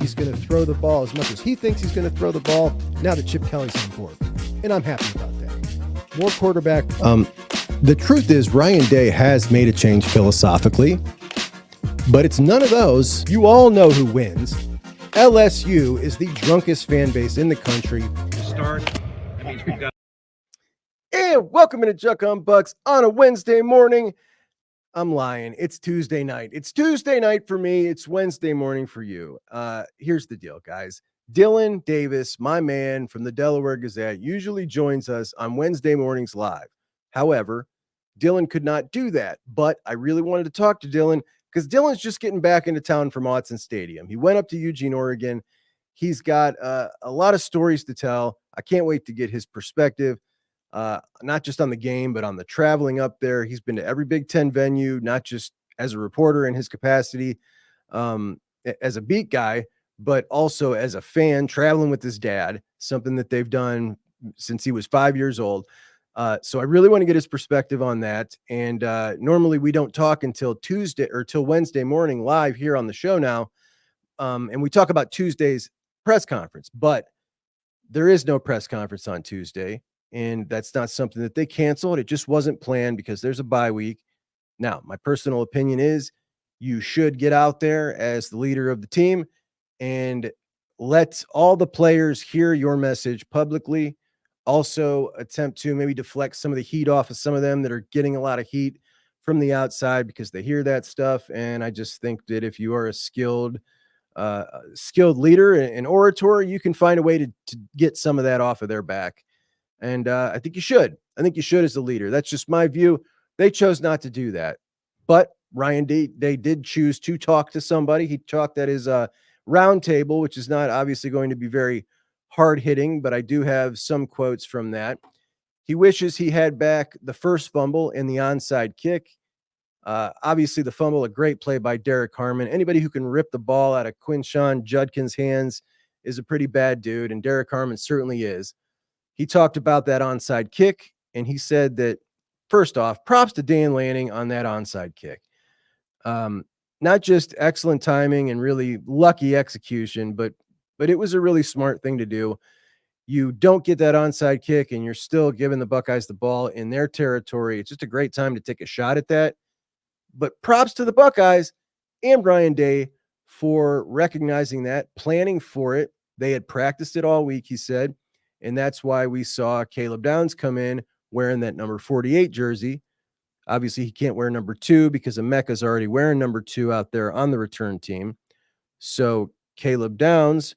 he's going to throw the ball as much as he thinks he's going to throw the ball now that Chip Kelly's on board. And I'm happy about that. More quarterback. The truth is Ryan Day has made a change philosophically, but it's none of those. You all know who wins. LSU is the drunkest fan base in the country. To start, that means we've got. And welcome into Juckonbucks on a Wednesday morning. I'm lying. It's Tuesday night. It's Tuesday night for me. It's Wednesday morning for you. Here's the deal, guys. Dillon Davis, my man from the Delaware Gazette, usually joins us on Wednesday mornings live. However, Dillon could not do that, but I really wanted to talk to Dillon because Dillon's just getting back into town from Autzen Stadium. He went up to Eugene, Oregon. He's got a lot of stories to tell. I can't wait to get his perspective. Not just on the game, but on the traveling up there. He's been to every Big Ten venue, not just as a reporter in his capacity, as a beat guy, but also as a fan traveling with his dad, something that they've done since he was 5 years old. So I really want to get his perspective on that. And normally we don't talk until Tuesday or till Wednesday morning live here on the show now. And we talk about Tuesday's press conference, but there is no press conference on Tuesday. And that's not something that they canceled. It just wasn't planned because there's a bye week. Now, my personal opinion is you should get out there as the leader of the team and let all the players hear your message publicly. Also attempt to maybe deflect some of the heat off of some of them that are getting a lot of heat from the outside because they hear that stuff. And I just think that if you are a skilled leader and orator, you can find a way to get some of that off of their back. And I think you should. I think you should as the leader. That's just my view. They chose not to do that. But Ryan Day did choose to talk to somebody. He talked at his round table, which is not obviously going to be very hard-hitting, but I do have some quotes from that. He wishes he had back the first fumble and the onside kick. Obviously, the fumble, a great play by Derek Harmon. Anybody who can rip the ball out of Quinshon Judkins' hands is a pretty bad dude, and Derek Harmon certainly is. He talked about that onside kick, and he said that, first off, props to Dan Lanning on that onside kick. Not just excellent timing and really lucky execution, but it was a really smart thing to do. You don't get that onside kick, and you're still giving the Buckeyes the ball in their territory. It's just a great time to take a shot at that. But props to the Buckeyes and Ryan Day for recognizing that, planning for it. They had practiced it all week, he said. And that's why we saw Caleb Downs come in wearing that number 48 jersey. Obviously, he can't wear number 2 because Emeka's already wearing number 2 out there on the return team. So Caleb Downs,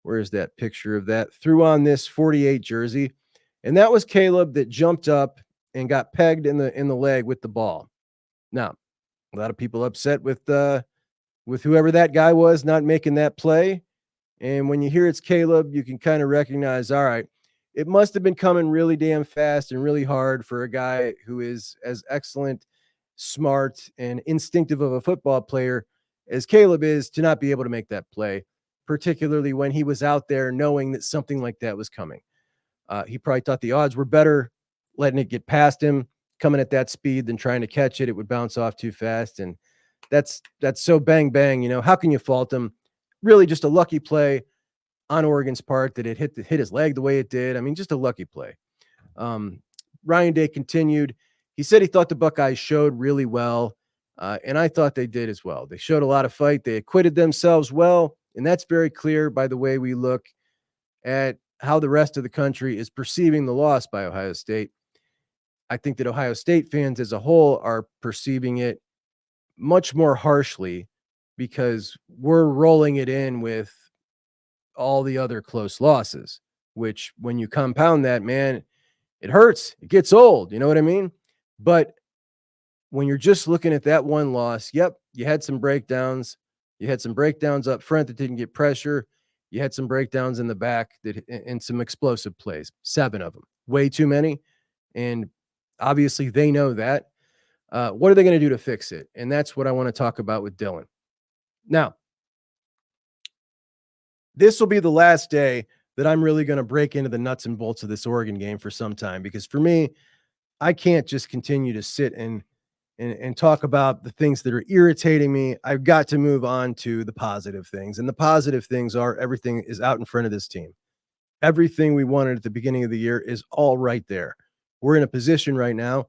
where's that picture of that, threw on this 48 jersey. And that was Caleb that jumped up and got pegged in the leg with the ball. Now, a lot of people upset with whoever that guy was not making that play. And when you hear it's Caleb, you can kind of recognize, all right, it must have been coming really damn fast and really hard for a guy who is as excellent, smart, and instinctive of a football player as Caleb is to not be able to make that play, particularly when he was out there knowing that something like that was coming. He probably thought the odds were better letting it get past him, coming at that speed than trying to catch it. It would bounce off too fast. And that's so bang, bang. You know, how can you fault him? Really just a lucky play on Oregon's part that it hit his leg the way it did. I mean, just a lucky play. Ryan Day continued. He said he thought the Buckeyes showed really well, and I thought they did as well. They showed a lot of fight. They acquitted themselves well, and that's very clear by the way we look at how the rest of the country is perceiving the loss by Ohio State. I think that Ohio State fans as a whole are perceiving it much more harshly because we're rolling it in with all the other close losses, which when you compound that, man, it hurts. It gets old. You know what I mean? But when you're just looking at that one loss, yep, you had some breakdowns. You had some breakdowns up front that didn't get pressure. You had some breakdowns in the back and some explosive plays, 7 of them, way too many. And obviously they know that. What are they going to do to fix it? And that's what I want to talk about with Dillon. Now, this will be the last day that I'm really going to break into the nuts and bolts of this Oregon game for some time, because for me, I can't just continue to sit and and talk about the things that are irritating me, I've got to move on to the positive things. And the positive things are everything is out in front of this team. Everything we wanted at the beginning of the year is all right there. We're in a position right now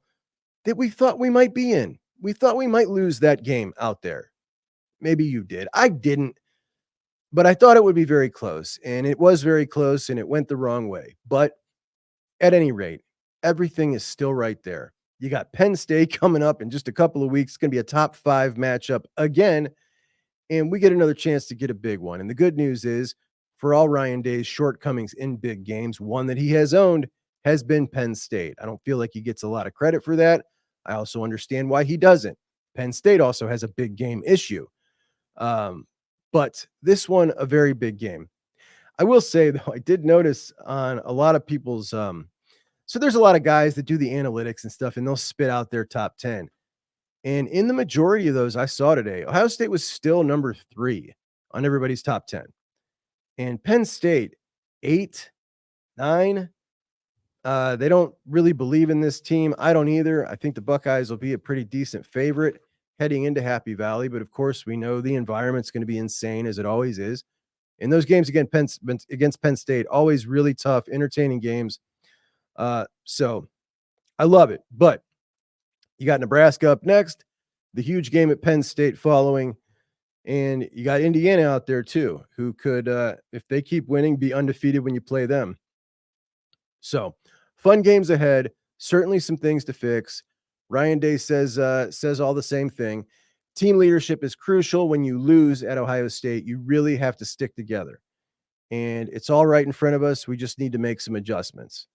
that we thought we might be in. We thought we might lose that game out there. Maybe you did. I didn't, but I thought it would be very close. And it was very close and it went the wrong way. But at any rate, everything is still right there. You got Penn State coming up in just a couple of weeks. It's going to be a top 5 matchup again. And we get another chance to get a big one. And the good news is, for all Ryan Day's shortcomings in big games, one that he has owned has been Penn State. I don't feel like he gets a lot of credit for that. I also understand why he doesn't. Penn State also has a big game issue. But this one, a very big game. I will say, though, I did notice on a lot of people's so there's a lot of guys that do the analytics and stuff, and they'll spit out their top 10. And in the majority of those I saw today, Ohio State was still number 3 on everybody's top 10. And Penn State, 8, 9. They don't really believe in this team. I don't either. I think the Buckeyes will be a pretty decent favorite heading into Happy Valley. But of course, we know the environment's going to be insane, as it always is. And those games against Penn State, always really tough, entertaining games. So I love it. But you got Nebraska up next, the huge game at Penn State following, and you got Indiana out there too, who could, if they keep winning, be undefeated when you play them. So fun games ahead. Certainly some things to fix. Ryan Day says all the same thing. Team leadership is crucial. When you lose at Ohio State, you really have to stick together. And it's all right in front of us. We just need to make some adjustments.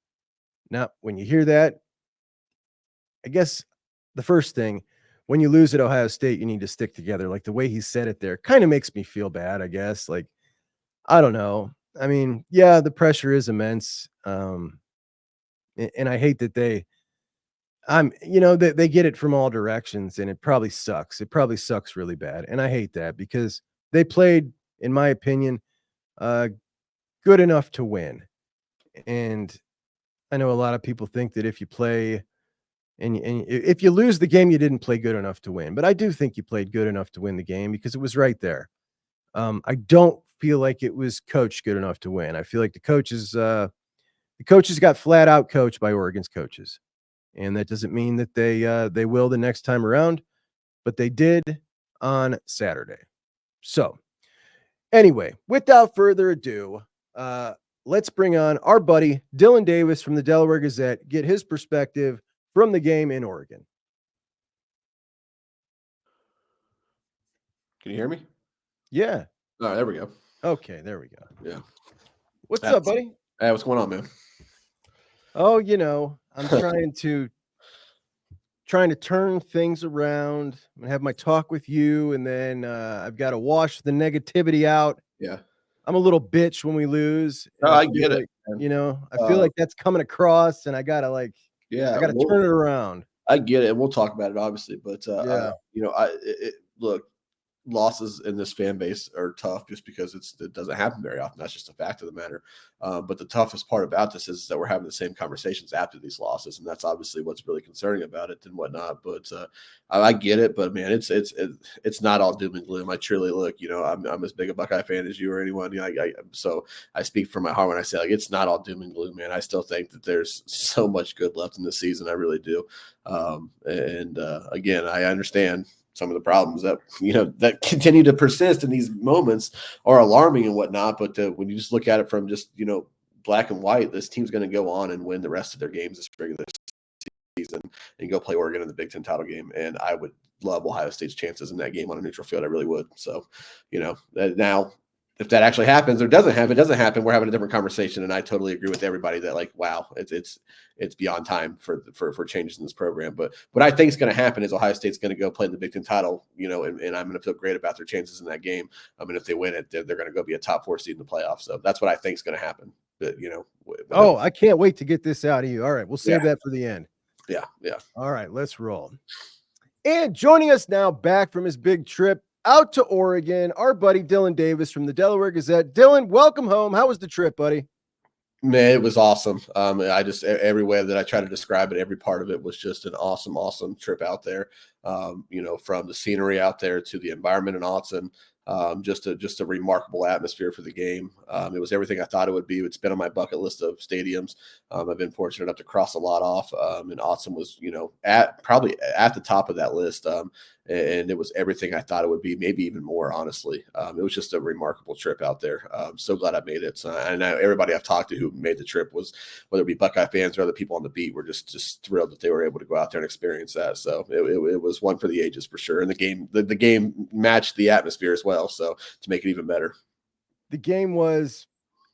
Now, when you hear that, I guess the first thing, when you lose at Ohio State, you need to stick together. Like the way he said it there kind of makes me feel bad, I guess. Like, I don't know. I mean, yeah, the pressure is immense. And I hate that they get it from all directions, and it probably sucks. It probably sucks really bad. And I hate that because they played, in my opinion, good enough to win. And I know a lot of people think that if you play and if you lose the game, you didn't play good enough to win. But I do think you played good enough to win the game because it was right there. I don't feel like it was coached good enough to win. I feel like the coaches got flat out coached by Oregon's coaches. And that doesn't mean that they will the next time around, but they did on Saturday. So anyway, without further ado, let's bring on our buddy Dillon Davis from the Delaware Gazette, get his perspective from the game in Oregon. Can you hear me? Yeah. All right, there we go. Okay, there we go. Yeah. What's up, buddy? Hey, what's going on, man? Oh, I'm trying to turn things around. I'm gonna have my talk with you, and then I've got to wash the negativity out. Yeah. I'm a little bitch when we lose. No, I get it. I feel like that's coming across, and I gotta turn it around. I get it, and we'll talk about it obviously, but look, losses in this fan base are tough just because it doesn't happen very often. That's just a fact of the matter. But the toughest part about this is that we're having the same conversations after these losses, and that's obviously what's really concerning about it and whatnot. But I get it, but man, it's not all doom and gloom. I truly look, I'm as big a Buckeye fan as you or anyone. So I speak from my heart when I say it's not all doom and gloom, man. I still think that there's so much good left in the season. I really do. Again, I understand some of the problems that continue to persist in these moments are alarming and whatnot. But when you just look at it from just, black and white, this team's going to go on and win the rest of their games this regular season and go play Oregon in the Big Ten title game. And I would love Ohio State's chances in that game on a neutral field. I really would. So, now if that actually happens or doesn't happen, we're having a different conversation. And I totally agree with everybody that wow, it's beyond time for changes in this program. But what I think is going to happen is Ohio State's going to go play in the Big Ten title, and I'm going to feel great about their chances in that game. I mean, if they win it, they're going to go be a top 4 seed in the playoffs. So that's what I think is going to happen. But, I can't wait to get this out of you. All right, we'll save that for the end. Yeah. All right, let's roll. And joining us now, back from his big trip out to Oregon, our buddy Dillon Davis from the Delaware Gazette. Dillon, welcome home. How was the trip, buddy? Man, it was awesome. I just every way that I try to describe it, every part of it was just an awesome, awesome trip out there. From the scenery out there to the environment in Austin, just a remarkable atmosphere for the game. It was everything I thought it would be. It's been on my bucket list of stadiums. I've been fortunate enough to cross a lot off, and Austin was, probably at the top of that list. And it was everything I thought it would be, maybe even more, honestly. It was just a remarkable trip out there. I'm so glad I made it. So, I know everybody I've talked to who made the trip was, whether it be Buckeye fans or other people on the beat, were just thrilled that they were able to go out there and experience that. So it was one for the ages for sure. And the game matched the atmosphere as well. So to make it even better. The game was,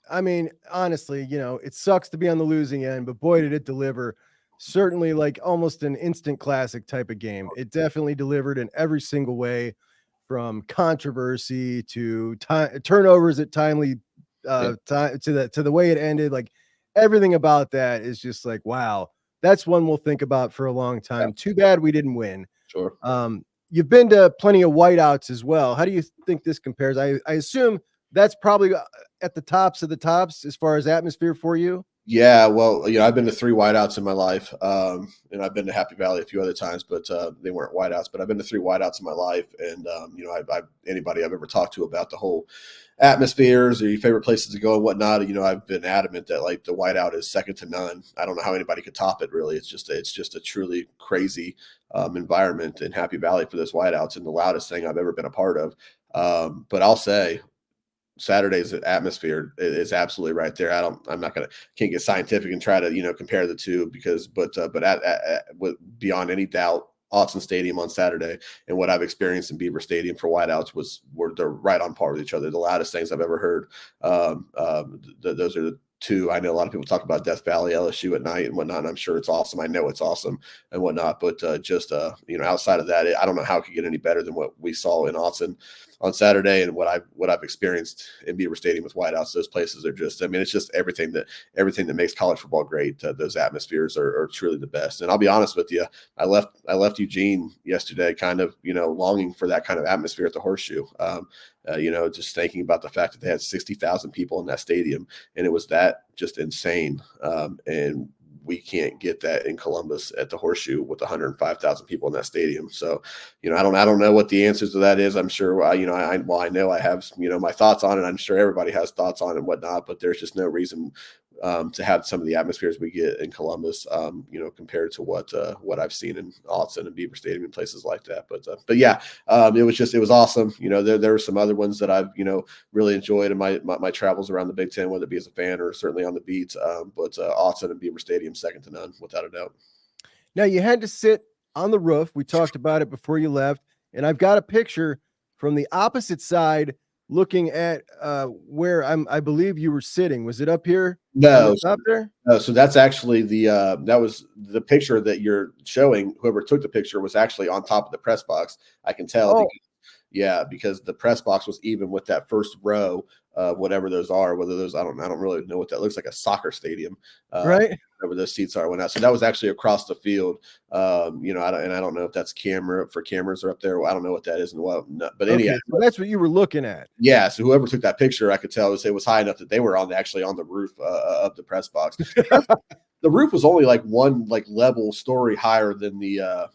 I mean, honestly, it sucks to be on the losing end, but boy, did it deliver. Certainly like almost an instant classic type of game. It definitely delivered in every single way, from controversy to turnovers at timely time to the way it ended. Like everything about that is just like, wow, that's one we'll think about for a long time. Yeah. Too bad we didn't win. Sure. You've been to plenty of whiteouts as well. How do you think this compares? I assume that's probably at the tops of the tops as far as atmosphere for you. Yeah, well, I've been to 3 whiteouts in my life, and I've been to Happy Valley a few other times, but they weren't whiteouts. But I've been to 3 whiteouts in my life, and anybody I've ever talked to about the whole atmospheres or your favorite places to go and whatnot, I've been adamant that like the whiteout is second to none. I don't know how anybody could top it. Really, it's just a truly crazy environment in Happy Valley for those whiteouts, and the loudest thing I've ever been a part of. But I'll say, Saturday's atmosphere is absolutely right there. Can't get scientific and try to, compare the two but beyond any doubt, Autzen Stadium on Saturday and what I've experienced in Beaver Stadium for whiteouts they're right on par with each other. The loudest things I've ever heard. Those are the two. I know a lot of people talk about Death Valley, LSU at night and whatnot, and I'm sure it's awesome. I know it's awesome and whatnot, but outside of that, I don't know how it could get any better than what we saw in Autzen on Saturday and what I've experienced in Beaver Stadium with whiteouts. Those places are just, it's just everything that makes college football great. Those atmospheres are truly the best. And I'll be honest with you, I left Eugene yesterday kind of, longing for that kind of atmosphere at the Horseshoe. Just thinking about the fact that they had 60,000 people in that stadium, and it was that just insane. And we can't get that in Columbus at the Horseshoe with 105,000 people in that stadium. So, I don't know what the answers to that is. I'm sure, I know I have, my thoughts on it. I'm sure everybody has thoughts on it and whatnot, but there's just no reason to have some of the atmospheres we get in Columbus, compared to what I've seen in Autzen and Beaver Stadium and places like that. But yeah, it was awesome. There were some other ones that I've, really enjoyed in my travels around the Big Ten, whether it be as a fan or certainly on the beats. But Autzen and Beaver Stadium, second to none, without a doubt. Now you had to sit on the roof. We talked about it before you left, and I've got a picture from the opposite side looking at where I believe you were sitting. Was it up here? No, up there. So that's actually that was the picture that you're showing. Whoever took the picture was actually on top of the press box. I can tell. Because the press box was even with that first row of whatever those are, whether those, I don't really know what that looks like, a soccer stadium, right? Whatever those seats are when so that was actually across the field. I don't know if that's cameras are up there. Well, I don't know what that is and what, but anyway, so that's what you were looking at. Yeah. So whoever took that picture, I could tell it was high enough that they were actually on the roof of the press box. The roof was only like one level story higher than the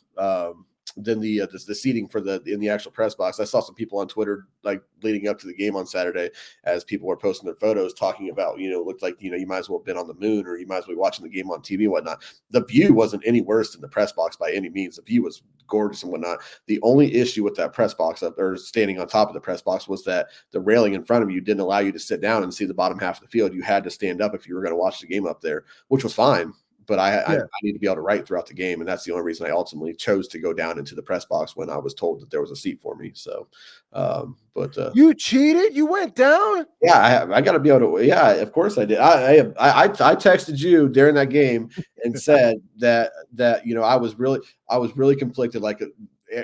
seating in the actual press box. I saw some people on Twitter leading up to the game on Saturday as people were posting their photos talking about, looked like, you might as well have been on the moon or you might as well be watching the game on TV and whatnot. The view wasn't any worse than the press box by any means. The view was gorgeous and whatnot. The only issue with that press box up or standing on top of the press box was that the railing in front of you didn't allow you to sit down and see the bottom half of the field. You had to stand up if you were going to watch the game up there, which was fine. But I need to be able to write throughout the game, and that's the only reason I ultimately chose to go down into the press box when I was told that there was a seat for me. So, you cheated? You went down? Yeah, I got to be able to. Yeah, of course I did. I texted you during that game and said that I was really conflicted. Like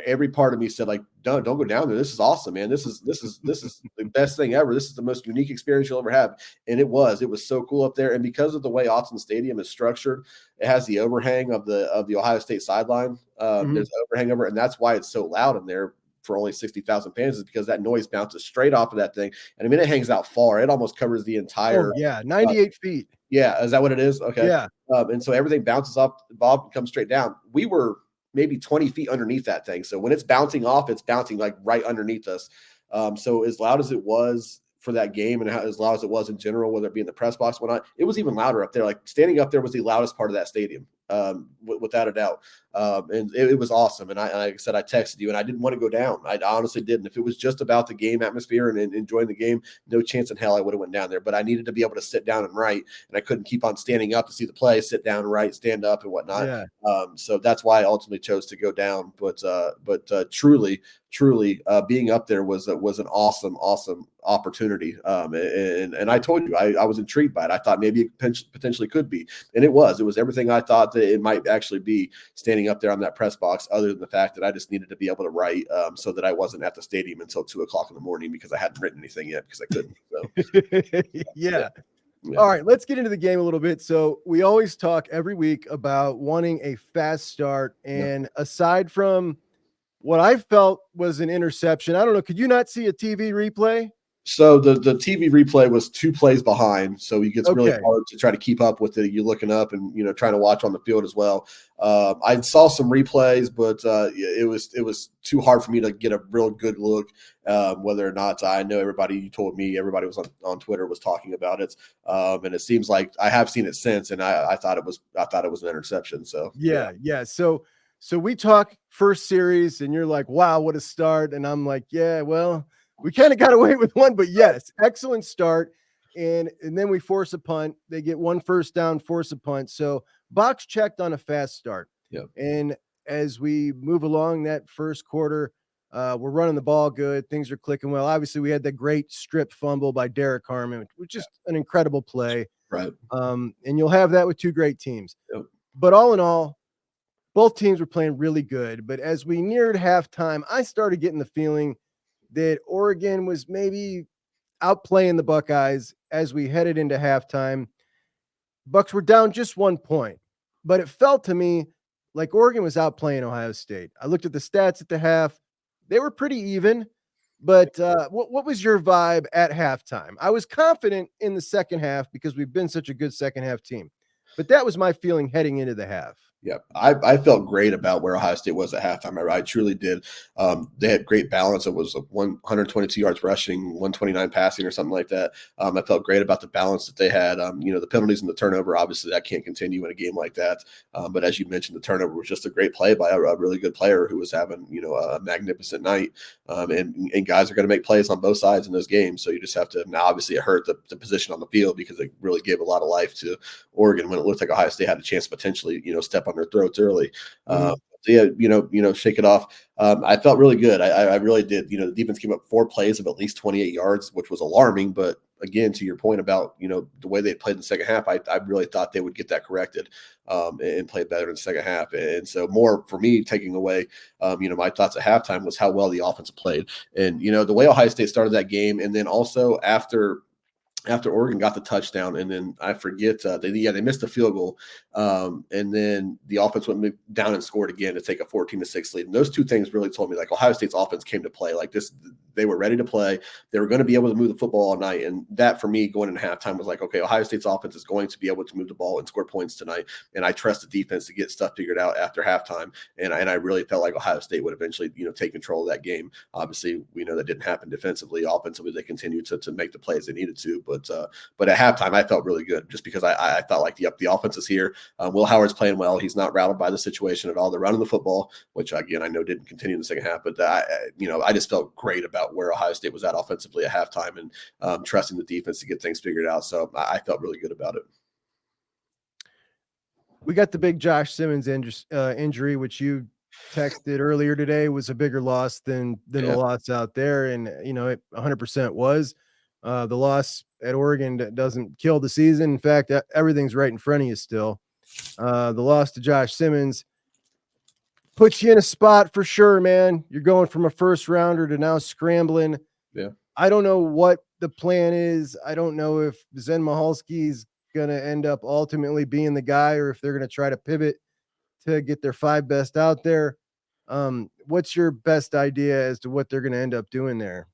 every part of me said, don't go down there. This is awesome, man. This is the best thing ever. This is the most unique experience you'll ever have. And it was so cool up there. And because of the way Autzen Stadium is structured, it has the overhang of the Ohio State sideline. There's an overhang over it, and that's why it's so loud in there for only 60,000 fans, is because that noise bounces straight off of that thing. And it hangs out far. It almost covers the entire 98 feet. Yeah, is that what it is? Okay. Yeah. And so everything bounces off the ball and comes straight down. We were maybe 20 feet underneath that thing. So when it's bouncing off, it's bouncing like right underneath us. So as loud as it was for that game and as loud as it was in general, whether it be in the press box or whatnot, it was even louder up there. Like standing up there was the loudest part of that stadium, without a doubt. And it was awesome. And like I said, I texted you and I didn't want to go down. I honestly didn't. If it was just about the game atmosphere and enjoying the game, no chance in hell I would have went down there. But I needed to be able to sit down and write, and I couldn't keep on standing up to see the play, sit down, write, stand up, and whatnot. Yeah. So that's why I ultimately chose to go down. But truly, being up there was an awesome opportunity. And I told you I was intrigued by it. I thought maybe it potentially could be, and it was. It was everything I thought that it might actually be, standing up there on that press box. Other than the fact that I just needed to be able to write, so that I wasn't at the stadium until 2:00 in the morning because I hadn't written anything yet because I couldn't. So Yeah. Yeah. All right, let's get into the game a little bit. So we always talk every week about wanting a fast start, and aside from what I felt was an interception, I don't know, could you not see a TV replay? So the TV replay was 2 plays behind, so it gets really hard to try to keep up with it. You're looking up and trying to watch on the field as well. I saw some replays, but it was too hard for me to get a real good look. Whether or not, I know everybody was on Twitter was talking about it, and it seems like I have seen it since, and I thought it was an interception. So yeah. So we talk first series, and you're like, "Wow, what a start!" And I'm like, "Yeah, well, we kind of got away with one, but yes, excellent start." And then we force a punt. They get 1 first down, force a punt. So box checked on a fast start. Yeah. And as we move along that first quarter, we're running the ball good. Things are clicking well. Obviously, we had the great strip fumble by Derek Harmon, which is an incredible play. Right. And you'll have that with 2 great teams. Yep. But all in all, both teams were playing really good. But as we neared halftime, I started getting the feeling that Oregon was maybe outplaying the Buckeyes as we headed into halftime. Bucks were down just 1 point, but it felt to me like Oregon was outplaying Ohio State. I looked at the stats at the half. They were pretty even, but what was your vibe at halftime? I was confident in the second half because we've been such a good second half team, but that was my feeling heading into the half. Yeah, I felt great about where Ohio State was at halftime. I truly did. They had great balance. It was 122 yards rushing, 129 passing, or something like that. I felt great about the balance that they had. The penalties and the turnover, obviously, that can't continue in a game like that. But as you mentioned, the turnover was just a great play by a really good player who was having, a magnificent night. And guys are going to make plays on both sides in those games. So you just have to, now obviously it hurt the position on the field because it really gave a lot of life to Oregon when it looked like Ohio State had a chance to potentially, step on their throats early. So yeah, shake it off. I felt really good. I really did. The defense came up 4 plays of at least 28 yards, which was alarming. But again, to your point about, the way they played in the second half, I really thought they would get that corrected and play better in the second half. And so more for me taking away, my thoughts at halftime was how well the offense played. And, the way Ohio State started that game. And then also after Oregon got the touchdown, and then I forget, they missed the field goal, and then the offense went down and scored again to take a 14-6 lead. And those 2 things really told me, like, Ohio State's offense came to play. Like this, they were ready to play. They were going to be able to move the football all night, and that for me going into halftime was like, okay, Ohio State's offense is going to be able to move the ball and score points tonight, and I trust the defense to get stuff figured out after halftime. And I really felt like Ohio State would eventually, take control of that game. Obviously, we know that didn't happen defensively. Offensively, they continued to make the plays they needed to, but at halftime, I felt really good just because I felt like the offense is here. Will Howard's playing well. He's not rattled by the situation at all. They're running the football, which again I know didn't continue in the second half. But I just felt great about where Ohio State was at offensively at halftime and trusting the defense to get things figured out. So I felt really good about it. We got the big Josh Simmons injury, which you texted earlier today was a bigger loss than the loss out there, and it 100% was. The loss at Oregon doesn't kill the season. In fact, everything's right in front of you still. The loss to Josh Simmons puts you in a spot for sure, man. You're going from a first rounder to now scrambling. Yeah. I don't know what the plan is. I don't know if Zen Mahalski's going to end up ultimately being the guy or if they're going to try to pivot to get their 5 best out there. What's your best idea as to what they're going to end up doing there?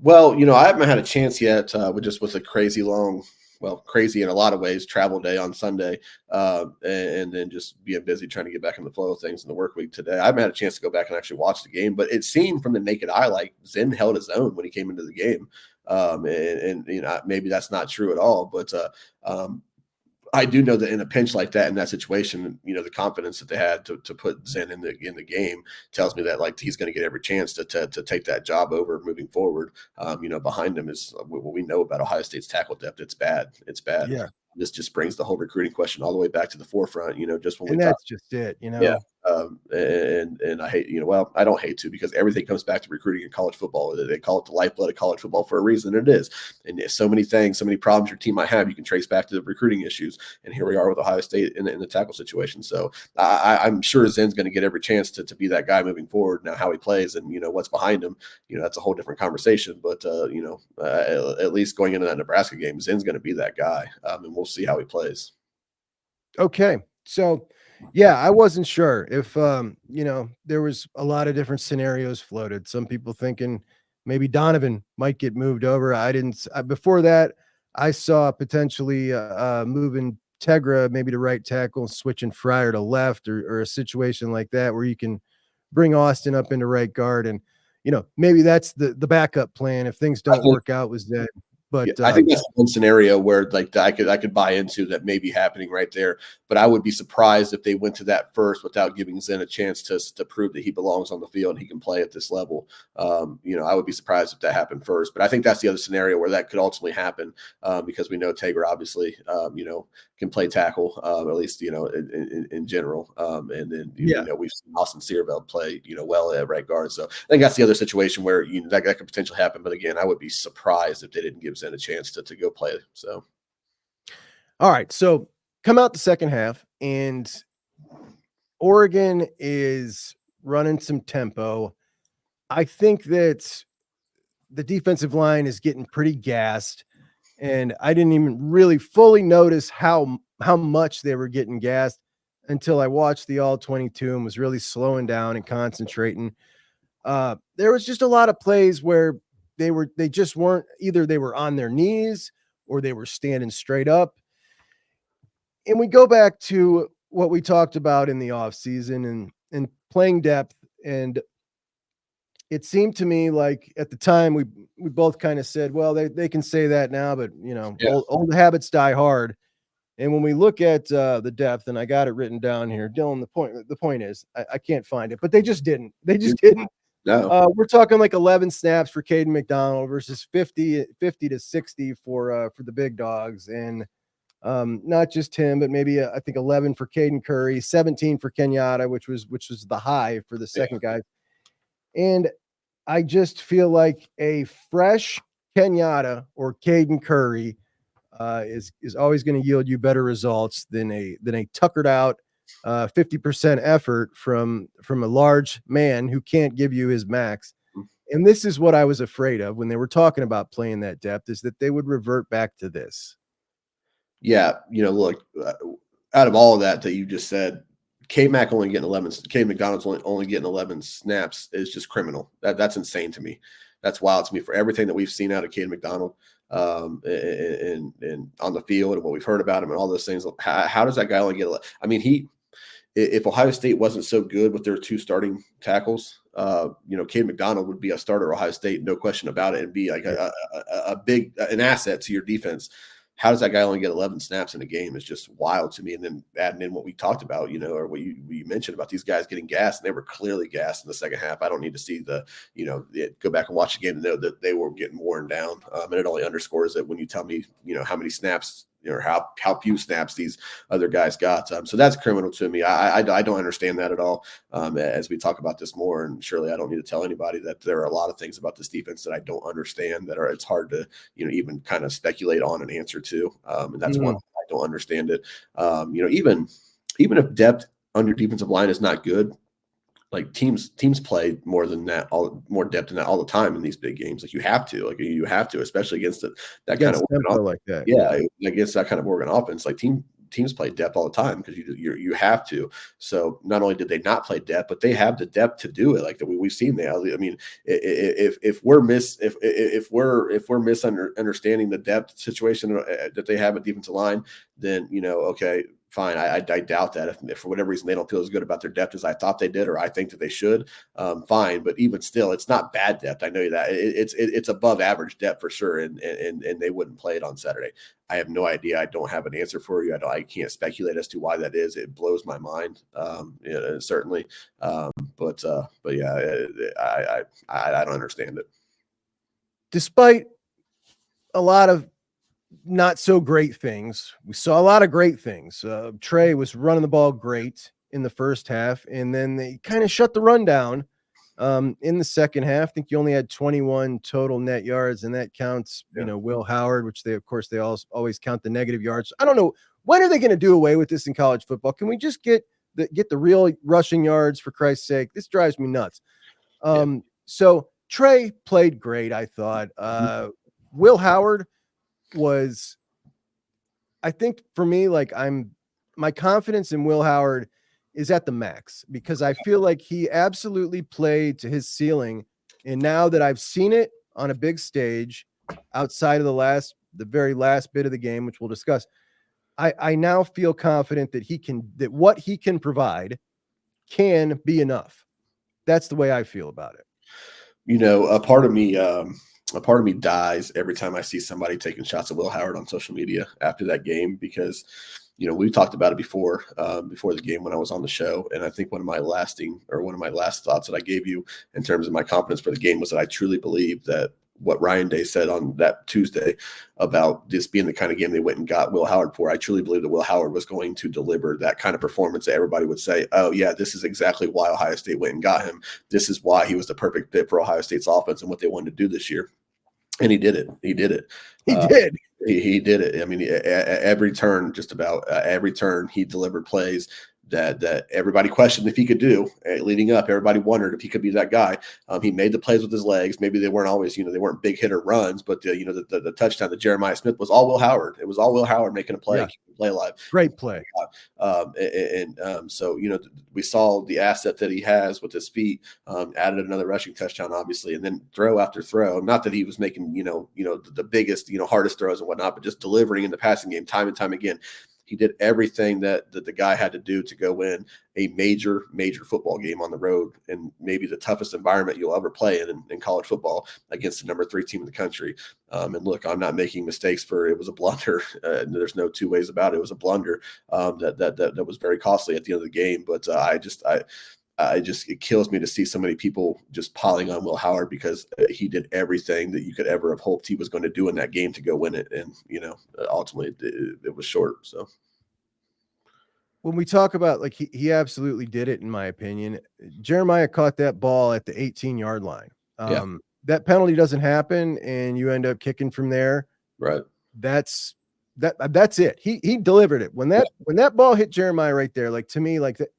Well, I haven't had a chance yet with the crazy long well, crazy in a lot of ways, travel day on Sunday, and then just being busy trying to get back in the flow of things in the work week today. I haven't had a chance to go back and actually watch the game, but it seemed from the naked eye like Zen held his own when he came into the game. And maybe that's not true at all, but I do know that in a pinch like that, in that situation, the confidence that they had to put Zen in the game tells me that like he's going to get every chance to take that job over moving forward. Behind him is what we know about Ohio State's tackle depth. It's bad. It's bad. Yeah. This just brings the whole recruiting question all the way back to the forefront. Just when we And talk. that's just it, Yeah. And I hate, well, I don't hate to, because everything comes back to recruiting in college football. They call it the lifeblood of college football for a reason. It is. And so many things, so many problems your team might have, you can trace back to the recruiting issues. And here we are with Ohio State in the tackle situation. So I'm sure Zen's going to get every chance to be that guy moving forward. Now, how he plays and, what's behind him, that's a whole different conversation. But, at least going into that Nebraska game, Zen's going to be that guy. And we'll see how he plays. Okay. So, yeah, I wasn't sure if, there was a lot of different scenarios floated. Some people thinking maybe Donovan might get moved over. Before that, I saw potentially moving Tegra maybe to right tackle and switching Fryer to left, or a situation like that where you can bring Austin up into right guard. And, maybe that's the backup plan if things don't work out with Zed. But yeah, I think that's one scenario where like I could buy into that may be happening right there. But I would be surprised if they went to that first without giving Zen a chance to prove that he belongs on the field and he can play at this level. I would be surprised if that happened first. But I think that's the other scenario where that could ultimately happen, because we know Tager obviously can play tackle, at least in general. And then we've seen Austin Searveld play well at right guard. So I think that's the other situation where that could potentially happen. But again, I would be surprised if they didn't give Zen a chance to go play. So, all right. So come out the second half, and Oregon is running some tempo. I think that the defensive line is getting pretty gassed, and I didn't even really fully notice how much they were getting gassed until I watched the all 22 and was really slowing down and concentrating. There was just a lot of plays where they just weren't, either they were on their knees or they were standing straight up. And we go back to what we talked about in the offseason and playing depth. And it seemed to me like at the time we both kind of said, well, they can say that now, but old habits die hard. And when we look at the depth, and I got it written down here, Dillon, the point is I can't find it, but they just didn't. They just didn't. No. We're talking like 11 snaps for Caden McDonald versus 50 to 60 for the big dogs. And not just him, but maybe I think 11 for Caden Curry, 17 for Kenyatta, which was the high for the second guy. And I just feel like a fresh Kenyatta or Caden Curry is always going to yield you better results than a tuckered out 50% effort from a large man who can't give you his max. And this is what I was afraid of when they were talking about playing that depth, is that they would revert back to this. Yeah, look, out of all of that you just said, K-Mac only getting 11, K McDonald's only getting 11 snaps is just criminal. That's insane to me. That's wild to me for everything that we've seen out of Caden McDonald and on the field and what we've heard about him and all those things. How does that guy only get 11? I mean, if Ohio State wasn't so good with their two starting tackles, Caden McDonald would be a starter at Ohio State, no question about it, and be like an asset to your defense. How does that guy only get 11 snaps in a game is just wild to me. And then adding in what we talked about, or what you mentioned about these guys getting gassed, and they were clearly gassed in the second half. I don't need to see go back and watch the game to know that they were getting worn down. And it only underscores it when you tell me, how many snaps or how few snaps these other guys got. So that's criminal to me. I don't understand that at all. As we talk about this more, and surely I don't need to tell anybody that there are a lot of things about this defense that I don't understand, it's hard to, even kind of speculate on an answer to. And that's one I don't understand it. Even if depth on your defensive line is not good, like teams play more than that, more depth than that all the time in these big games. Like you have to, especially against that kind of tempo like that. Yeah, against that kind of Oregon offense. Like teams play depth all the time because you have to. So not only did they not play depth, but they have the depth to do it. Like we've seen that. I mean, if we're misunderstanding the depth situation that they have at defensive line, then okay, fine. I doubt that if for whatever reason they don't feel as good about their depth as I thought they did, or I think that they should, fine. But even still, it's not bad depth. I know that it's above average depth for sure, and they wouldn't play it on Saturday. I have no idea. I don't have an answer for you. I can't speculate as to why that is. It blows my mind, certainly. But yeah, I don't understand it. Despite a lot of not so great things, we saw a lot of great things. Trey was running the ball great in the first half, and then they kind of shut the run down in the second half. I think you only had 21 total net yards, and that counts, Will Howard, which they always count the negative yards. I don't know, when are they going to do away with this in college football? Can we just get the real rushing yards, for Christ's sake? This drives me nuts. So Trey played great, I thought. Will Howard was, I think for me, my confidence in Will Howard is at the max, because I feel like he absolutely played to his ceiling. And now that I've seen it on a big stage outside of the very last bit of the game, which we'll discuss, I now feel confident that what he can provide can be enough. That's the way I feel about it. A part of me dies every time I see somebody taking shots at Will Howard on social media after that game, because we talked about it before the game when I was on the show. And I think one of my last thoughts that I gave you in terms of my confidence for the game was that I truly believe that what Ryan Day said on that Tuesday about this being the kind of game they went and got Will Howard for. I truly believe that Will Howard was going to deliver that kind of performance that everybody would say, oh yeah, this is exactly why Ohio State went and got him. This is why he was the perfect fit for Ohio State's offense and what they wanted to do this year. And he did it. He did it. He did it. I mean, every turn, just about every turn, he delivered plays that everybody questioned if he could do leading up. Everybody wondered if he could be that guy. He made the plays with his legs. Maybe they weren't always, they weren't big hitter runs, but the touchdown to Jeremiah Smith was all Will Howard. It was all Will Howard making a play, play alive. Great play. So, we saw the asset that he has with his feet, added another rushing touchdown, obviously, and then throw after throw. Not that he was making, the biggest, hardest throws and whatnot, but just delivering in the passing game time and time again. He did everything that the guy had to do to go win a major football game on the road, and maybe the toughest environment you'll ever play in college football against the number 3 team in the country. And look, I'm not making mistakes it was a blunder. There's no two ways about it. It was a blunder that was very costly at the end of the game. But it kills me to see so many people just piling on Will Howard, because he did everything that you could ever have hoped he was going to do in that game to go win it. And, ultimately it was short. So when we talk about, he absolutely did it, in my opinion. Jeremiah caught that ball at the 18-yard line. That penalty doesn't happen and you end up kicking from there. Right. That's it. He delivered it. When that ball hit Jeremiah right there, to me, that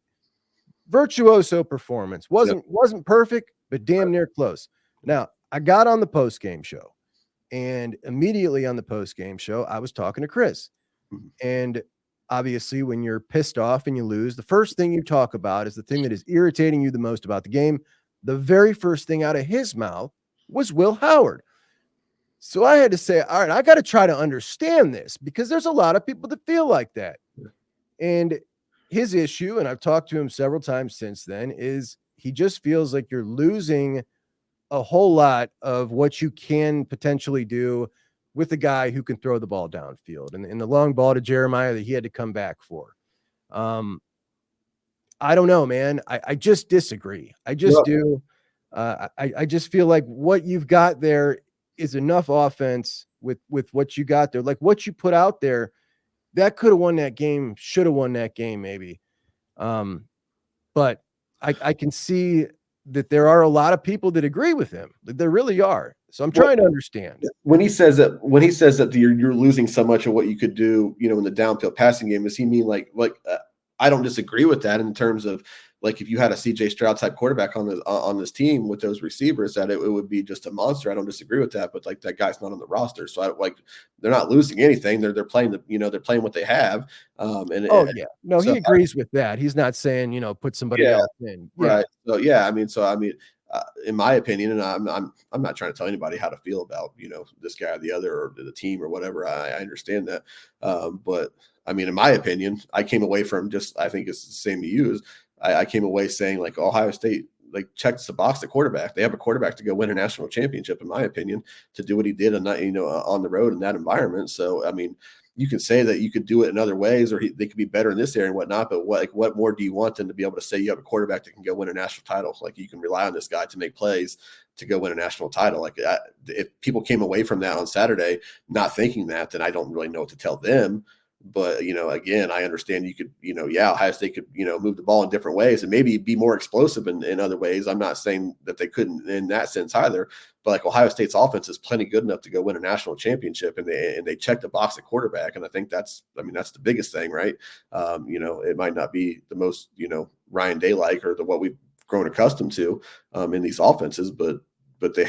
virtuoso performance wasn't perfect, but damn near close. Now, I got on the post-game show, and immediately on the post-game show, I was talking to Chris. And obviously, when you're pissed off and you lose, the first thing you talk about is the thing that is irritating you the most about the game. The very first thing out of his mouth was Will Howard. So I had to say, all right, I got to try to understand this, because there's a lot of people that feel like that. And his issue, and I've talked to him several times since then, is he just feels like you're losing a whole lot of what you can potentially do with a guy who can throw the ball downfield, and the long ball to Jeremiah that he had to come back for. I don't know, man. I just disagree. I just do. I just feel like what you've got there is enough offense with what you got there. Like what you put out there, that could have won that game, should have won that game maybe. But I can see that there are a lot of people that agree with him. There really are. So I'm trying to understand. When he says that you're losing so much of what you could do, in the downfield passing game, does he mean I don't disagree with that in terms of like if you had a CJ Stroud type quarterback on this team with those receivers, that it would be just a monster. I don't disagree with that, but like that guy's not on the roster, so they're not losing anything. They're playing they're playing what they have. Oh yeah, no, he So agrees with that. He's not saying put somebody yeah, else in. Yeah, right. So yeah, I mean, in my opinion, and I'm not trying to tell anybody how to feel about this guy or the other or the team or whatever. I understand that, but I mean, in my opinion, I came away from I think it's the same to you. I came away saying like Ohio State checks the box at quarterback. They have a quarterback to go win a national championship, in my opinion, to do what he did on the road in that environment. So I mean, you can say that you could do it in other ways, or they could be better in this area and whatnot. But what more do you want than to be able to say you have a quarterback that can go win a national title? Like you can rely on this guy to make plays to go win a national title. Like if people came away from that on Saturday not thinking that, then I don't really know what to tell them. But again, I understand you could, Ohio State could, move the ball in different ways and maybe be more explosive in other ways. I'm not saying that they couldn't in that sense either. But like Ohio State's offense is plenty good enough to go win a national championship, and they check the box at quarterback, and I think that's the biggest thing, right? It might not be the most Ryan Day like or what we've grown accustomed to in these offenses, but they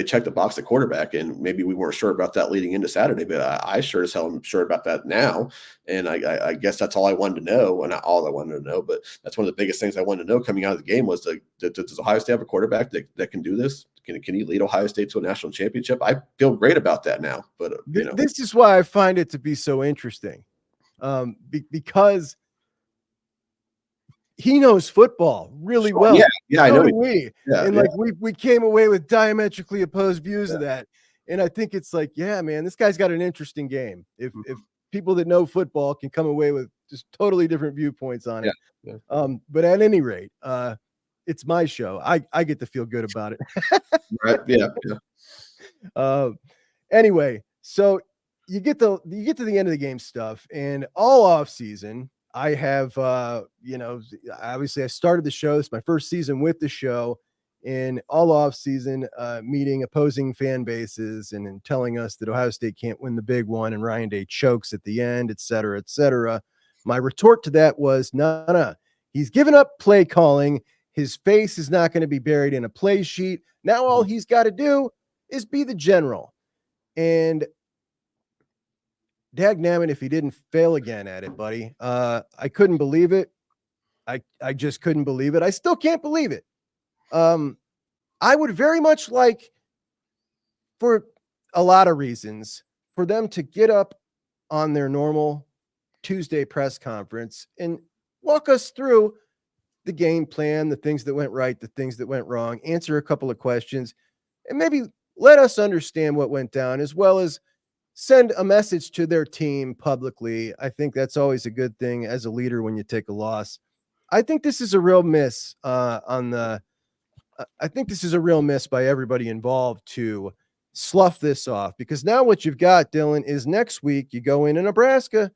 check the box at quarterback, and maybe we weren't sure about that leading into Saturday, but I sure as hell am sure about that now. And I guess that's all I wanted to know, and not all I wanted to know, but that's one of the biggest things I wanted to know coming out of the game was does Ohio State have a quarterback that can do this? Can he lead Ohio State to a national championship? I feel great about that now, but this is why I find it to be so interesting, because he knows football really well. Yeah, I know. We we came away with diametrically opposed views of that, and I think it's like, yeah, man, this guy's got an interesting game. If people that know football can come away with just totally different viewpoints on it. But at any rate, it's my show. I get to feel good about it. Right. Yeah. Anyway, so you get to the end of the game stuff, and all off season, I have obviously I started the show. It's my first season with the show, and all off season meeting opposing fan bases and telling us that Ohio State can't win the big one and Ryan Day chokes at the end, et cetera, et cetera. My retort to that was, no, he's given up play calling. His face is not going to be buried in a play sheet. Now all he's got to do is be the general. And dagnammit, if he didn't fail again at it, buddy. I couldn't believe it. I just couldn't believe it. I still can't believe it. I would very much like, for a lot of reasons, for them to get up on their normal Tuesday press conference and walk us through the game plan, the things that went right, the things that went wrong, answer a couple of questions, and maybe let us understand what went down, as well as send a message to their team publicly. I think that's always a good thing as a leader when you take a loss. I think this is a real miss I think this is a real miss by everybody involved to slough this off, because now what you've got, Dillon, is next week you go into Nebraska.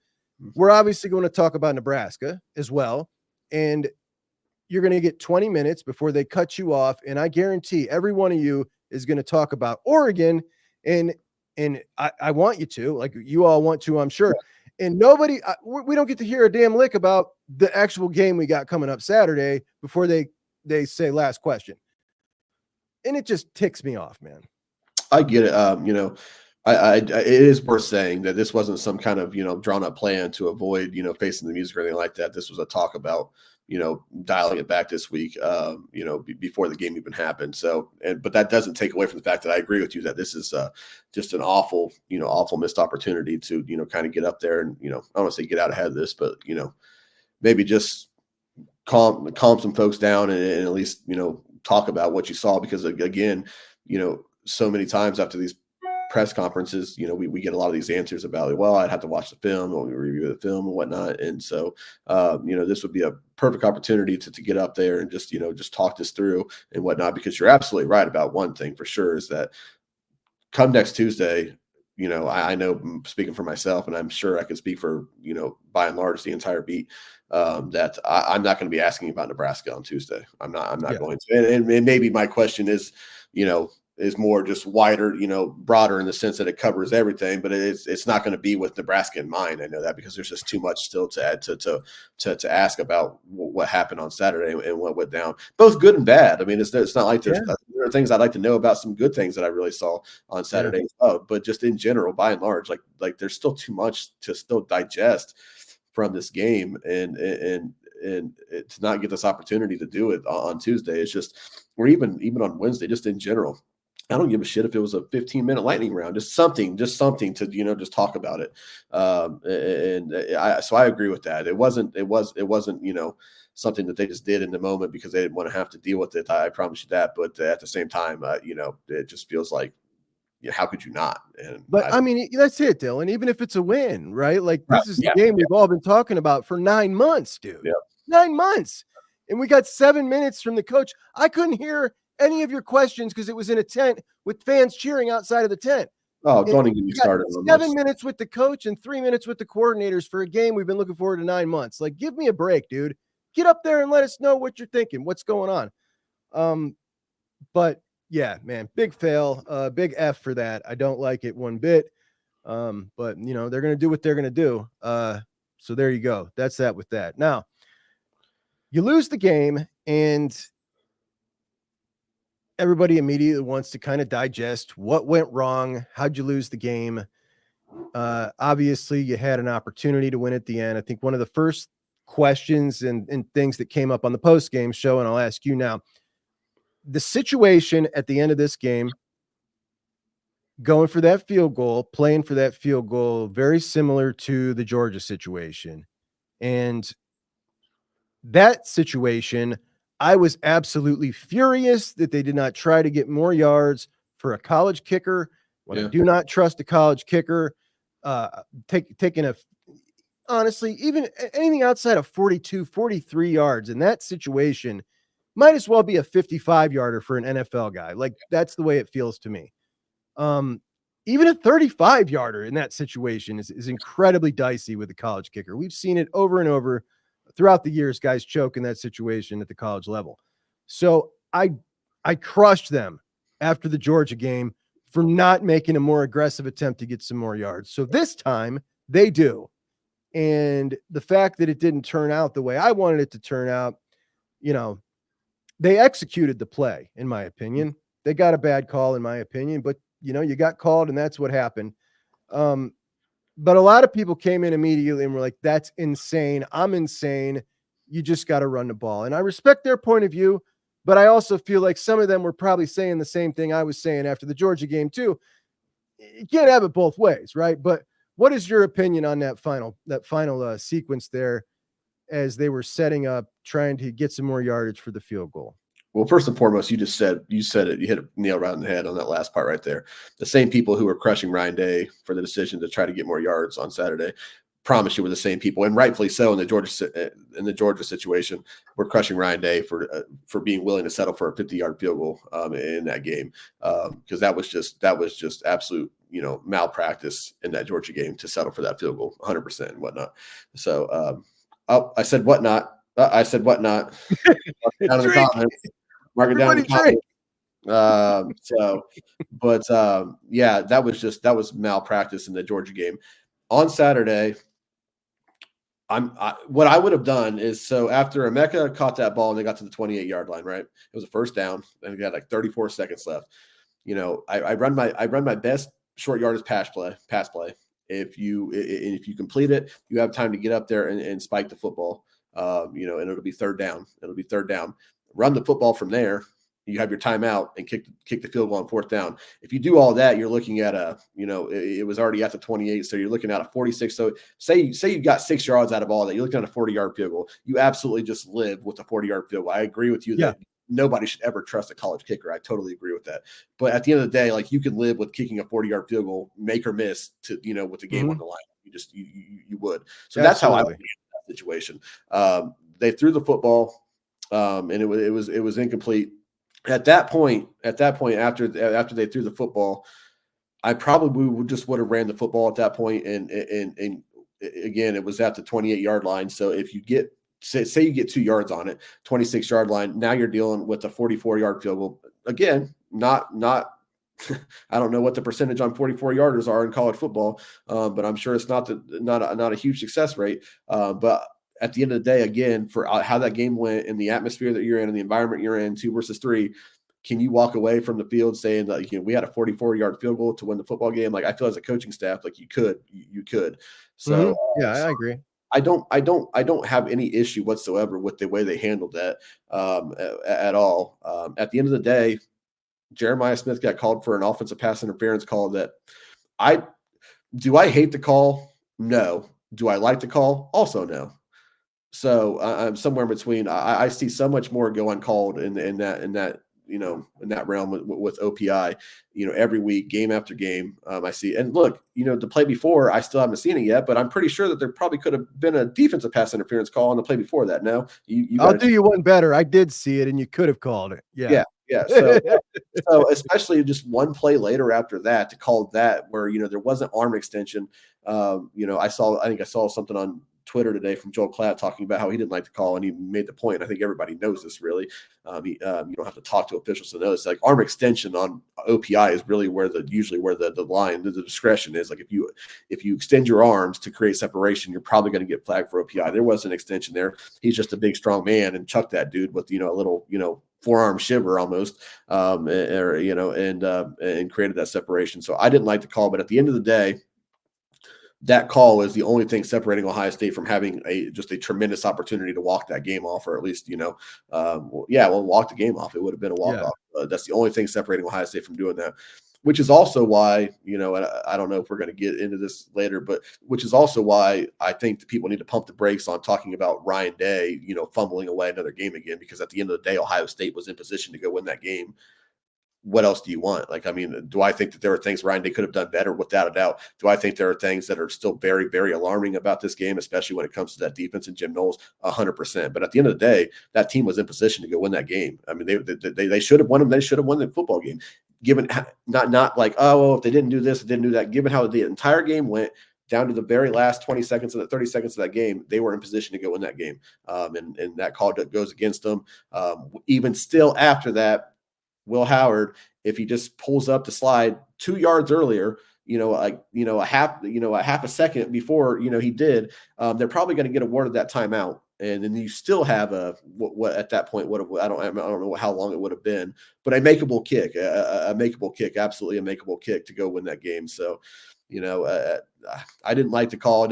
We're obviously going to talk about Nebraska as well. And you're going to get 20 minutes before they cut you off. And I guarantee every one of you is going to talk about Oregon. And I want you to, like you all want to, I'm sure. And nobody, we don't get to hear a damn lick about the actual game we got coming up Saturday before they say last question. And it just ticks me off, man. I get it. It is worth saying that this wasn't some kind of, drawn up plan to avoid, facing the music or anything like that. This was a talk about, dialing it back this week, before the game even happened. So, but that doesn't take away from the fact that I agree with you that this is just an awful missed opportunity to, kind of get up there and, I don't want to say get out ahead of this, but, maybe just calm some folks down and at least, talk about what you saw, because again, so many times after these press conferences, we get a lot of these answers about, well, I'd have to watch the film or we review the film and whatnot. And so, this would be a perfect opportunity to get up there and just talk this through and whatnot, because you're absolutely right about one thing for sure, is that come next Tuesday, I know, speaking for myself, and I'm sure I can speak for, by and large, the entire beat, that I'm not going to be asking about Nebraska on Tuesday. I'm not going to. And maybe my question is, is more just wider, broader in the sense that it covers everything, but it's not going to be with Nebraska in mind. I know that because there's just too much still to add to ask about what happened on Saturday and what went down, both good and bad. I mean, it's not like there are things I'd like to know about, some good things that I really saw on Saturday as well, but just in general, by and large, like there's still too much to still digest from this game, and to not get this opportunity to do it on Tuesday, it's just, or even on Wednesday, just in general. I don't give a shit if it was a 15-minute lightning round, just something to, just talk about it. So I agree with that. It wasn't, something that they just did in the moment because they didn't want to have to deal with it. I promise you that. But at the same time, it just feels like, how could you not? But I mean, that's it, Dillon. Even if it's a win, right? Like this is the game we've all been talking about for 9 months, dude. Yeah. 9 months. And we got 7 minutes from the coach. I couldn't hear any of your questions because it was in a tent with fans cheering outside of the tent. Oh, don't even get me started. 7 minutes with the coach and 3 minutes with the coordinators for a game we've been looking forward to 9 months. Like, give me a break, dude. Get up there and let us know what you're thinking, what's going on. But yeah, man, big fail, big F for that. I don't like it one bit. But they're going to do what they're going to do. So there you go. That's that with that. Now, you lose the game and everybody immediately wants to kind of digest what went wrong. How'd you lose the game? Obviously you had an opportunity to win at the end. I think one of the first questions and things that came up on the post-game show, and I'll ask you now, the situation at the end of this game, going for that field goal, playing for that field goal, very similar to the Georgia situation. And that situation, I was absolutely furious that they did not try to get more yards for a college kicker. When I do not trust a college kicker, honestly, even anything outside of 42, 43 yards in that situation might as well be a 55-yarder for an NFL guy. Like, that's the way it feels to me. Even a 35-yarder in that situation is incredibly dicey with a college kicker. We've seen it over and over throughout the years, guys choke in that situation at the college level. So I crushed them after the Georgia game for not making a more aggressive attempt to get some more yards. So this time they do. And the fact that it didn't turn out the way I wanted it to turn out, they executed the play, in my opinion. They got a bad call, in my opinion, but you got called and that's what happened. But a lot of people came in immediately and were like, that's insane. I'm insane. You just got to run the ball. And I respect their point of view, but I also feel like some of them were probably saying the same thing I was saying after the Georgia game too. You can't have it both ways, right? But what is your opinion on that final sequence there as they were setting up, trying to get some more yardage for the field goal? Well, first and foremost, you said it. You hit a nail right on the head on that last part right there. The same people who were crushing Ryan Day for the decision to try to get more yards on Saturday, promise you, were the same people, and rightfully so in the Georgia situation. We're crushing Ryan Day for being willing to settle for a 50-yard field goal in that game, because that was just absolute malpractice in that Georgia game to settle for that field goal 100% and whatnot. So I said whatnot. I said whatnot. Down in the comments. Mark it down in the comments. That was malpractice in the Georgia game. On Saturday, what I would have done is, so after Emeka caught that ball and they got to the 28-yard line, right? It was a first down and we had like 34 seconds left. I run my best short yardage pass play. If you complete it, you have time to get up there and spike the football. And it'll be third down. Run the football from there. You have your timeout and kick the field goal on fourth down. If you do all that, you're looking at it was already at the 28, so you're looking at a 46. So say you got 6 yards out of all that, you're looking at a 40-yard field goal. You absolutely just live with a 40-yard field goal. I agree with you that nobody should ever trust a college kicker. I totally agree with that. But at the end of the day, like, you can live with kicking a 40-yard field goal, make or miss, to with the game on the line. You would. So Absolutely. That's how I would handle that situation. They threw the football, and it was incomplete. At that point, after they threw the football, I probably would have ran the football at that point. And again, it was at the 28-yard line. So if you get, say you get 2 yards on it, 26-yard line, now you're dealing with a 44-yard field goal. Again, not I don't know what the percentage on 44 yarders are in college football, but I'm sure it's not a huge success rate. But at the end of the day, again, for how that game went and the atmosphere that you're in and the environment you're in, 2 versus 3, can you walk away from the field saying that we had a 44-yard field goal to win the football game? Like, I feel as a coaching staff, like you could. So Yeah, I agree. I don't have any issue whatsoever with the way they handled that at all. At the end of the day, Jeremiah Smith got called for an offensive pass interference call that I hate the call? No. Do I like the call? Also no. So I'm somewhere in between. I see so much more go uncalled in that realm with OPI, every week, game after game. I see, and look, the play before, I still haven't seen it yet, but I'm pretty sure that there probably could have been a defensive pass interference call on the play before that. No, I'll do you one better. I did see it, and you could have called it. Yeah. Yeah. So especially just one play later after that to call that where, there wasn't arm extension. I think I saw something on Twitter today from Joel Klatt talking about how he didn't like the call, and he made the point. I think everybody knows this really. You don't have to talk to officials to know this. Like, arm extension on OPI is really usually where the line, the discretion is. Like, if you extend your arms to create separation, you're probably going to get flagged for OPI. There was an extension there. He's just a big, strong man and chucked that dude with, a little, forearm shiver almost, and created that separation. So I didn't like the call, but at the end of the day, that call is the only thing separating Ohio State from having just a tremendous opportunity to walk that game off, or at least, walk the game off. It would have been a walk off. That's the only thing separating Ohio State from doing that, which is also why, and I don't know if we're going to get into this later, but which is also why I think that people need to pump the brakes on talking about Ryan Day, fumbling away another game again, because at the end of the day, Ohio State was in position to go win that game. What else do you want? Like, I mean, do I think that there are things Ryan Day could have done better? Without a doubt. Do I think there are things that are still very, very alarming about this game, especially when it comes to that defense and Jim Knowles? 100%. But at the end of the day, that team was in position to go win that game. I mean, they should have won them. They should have won the football game. Given not like, oh, well, if they didn't do this, they didn't do that. Given how the entire game went down to the very last 20 seconds of the 30 seconds of that game, they were in position to go win that game. And that call goes against them. Even still after that, Will Howard, if he just pulls up the slide 2 yards earlier, a half a second before, he did, they're probably going to get awarded that timeout. And then you still have what at that point, I don't know how long it would have been, but a makeable kick, absolutely a makeable kick to go win that game. So, I didn't like the call. I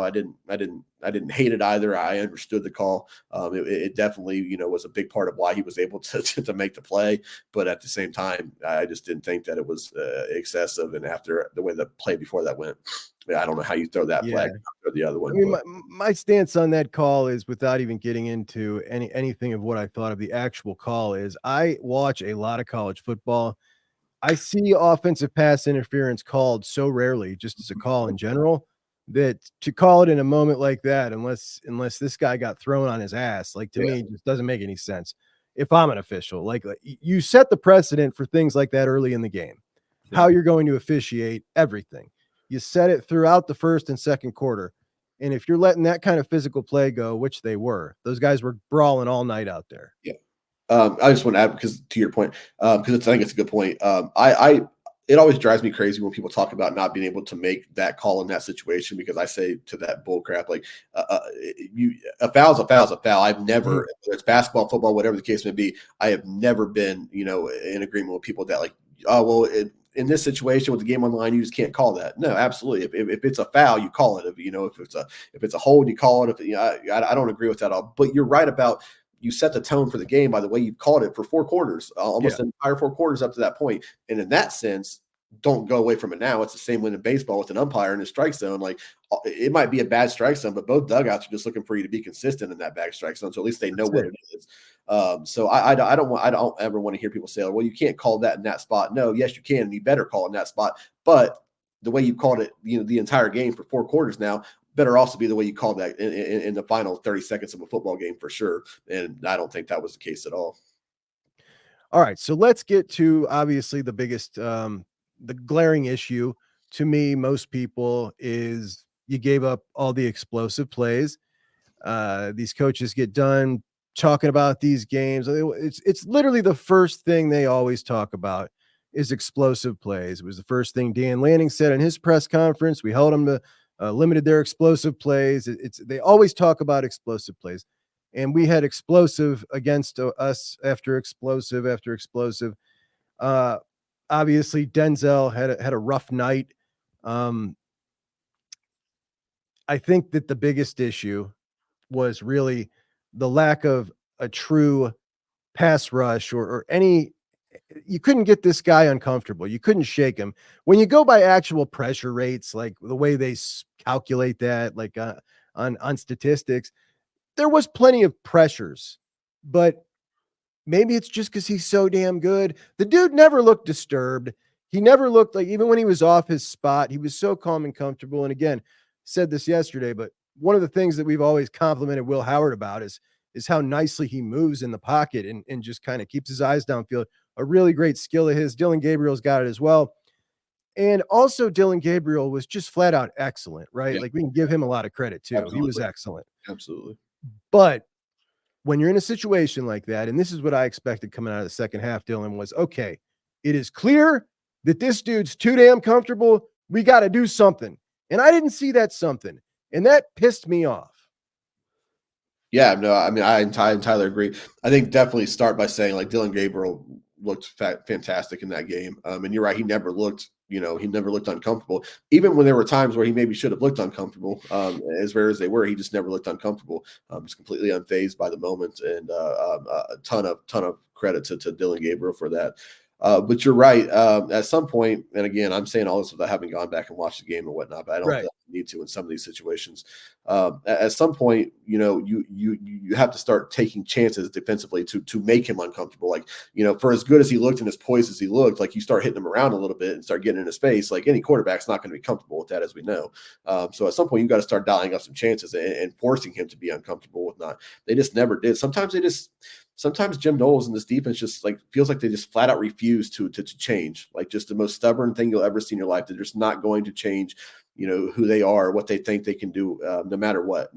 didn't hate it either. I understood the call. It definitely, was a big part of why he was able to make the play. But at the same time, I just didn't think that it was excessive. And after the way the play before that went, I don't know how you throw that flag or the other one. I mean, my stance on that call is, without even getting into anything of what I thought of the actual call, is I watch a lot of college football. I see offensive pass interference called so rarely, just as a call in general, that to call it in a moment like that, unless this guy got thrown on his ass, like, to me, it just doesn't make any sense. If I'm an official, like, you set the precedent for things like that early in the game, how you're going to officiate everything. You set it throughout the first and second quarter. And if you're letting that kind of physical play go, which they were, those guys were brawling all night out there. Yeah. I just want to add, because to your point, because I think it's a good point. It always drives me crazy when people talk about not being able to make that call in that situation, because I say to that bull crap, like, a foul is a foul is a foul. I've never, whether it's basketball, football, whatever the case may be, I have never been, in agreement with people that, like, oh, well, in this situation with the game on the line, you just can't call that. No, absolutely. If it's a foul, you call it. If it's a hold, you call it. I don't agree with that at all. But you're right about, you set the tone for the game by the way you called it for 4 quarters, almost the entire 4 quarters up to that point. And in that sense, don't go away from it now. It's the same when in baseball with an umpire in a strike zone. Like, it might be a bad strike zone, but both dugouts are just looking for you to be consistent in that bad strike zone. So at least they know what it is. So I don't ever want to hear people say, well, you can't call that in that spot. No, yes, you can. And you better call it in that spot. But the way you called it, the entire game for 4 quarters now, better also be the way you called that in the final 30 seconds of a football game, for sure. And I don't think that was the case at all. All right. So let's get to, obviously, the biggest, the glaring issue to me, most people, is you gave up all the explosive plays. These coaches get done talking about these games. It's literally the first thing they always talk about. is explosive plays. It was the first thing Dan Lanning said in his press conference. We held them to limited their explosive plays. They always talk about explosive plays, and we had explosive against us after explosive after explosive. Obviously, Denzel had a rough night. I think that the biggest issue was really the lack of a true pass rush or any. You couldn't get this guy uncomfortable. You couldn't shake him. When you go by actual pressure rates, like the way they calculate that, like on statistics, there was plenty of pressures, but maybe it's just because he's so damn good. The dude never looked disturbed. He never looked like, even when he was off his spot, he was so calm and comfortable. And again, said this yesterday, but one of the things that we've always complimented Will Howard about is how nicely he moves in the pocket and just kind of keeps his eyes downfield. A really great skill of his. Dillon Gabriel's got it as well. And also Dillon Gabriel was just flat out excellent, right? Yeah. Like we can give him a lot of credit too. Absolutely. He was excellent. Absolutely. But when you're in a situation like that, and this is what I expected coming out of the second half, Dillon, was okay, it is clear that this dude's too damn comfortable. We got to do something. And I didn't see that something. And that pissed me off. Yeah, no, I mean, I entirely agree. I think definitely start by saying like Dillon Gabriel looked fantastic in that game. And you're right, he never looked uncomfortable. Even when there were times where he maybe should have looked uncomfortable, as rare as they were, he just never looked uncomfortable. Just completely unfazed by the moment, and a ton of credit to Dillon Gabriel for that. But you're right. At some point, and again, I'm saying all this without having gone back and watched the game and whatnot, but I don't need to in some of these situations. At some point, you have to start taking chances defensively to make him uncomfortable. Like, for as good as he looked and as poised as he looked, like you start hitting him around a little bit and start getting into space. Like any quarterback's not going to be comfortable with that, as we know. So at some point, you got to start dialing up some chances and forcing him to be uncomfortable with not. They just never did. Sometimes Jim Knowles and this defense just like feels like they just flat out refuse to change. Like just the most stubborn thing you'll ever see in your life. They're just not going to change, who they are, what they think they can do, no matter what.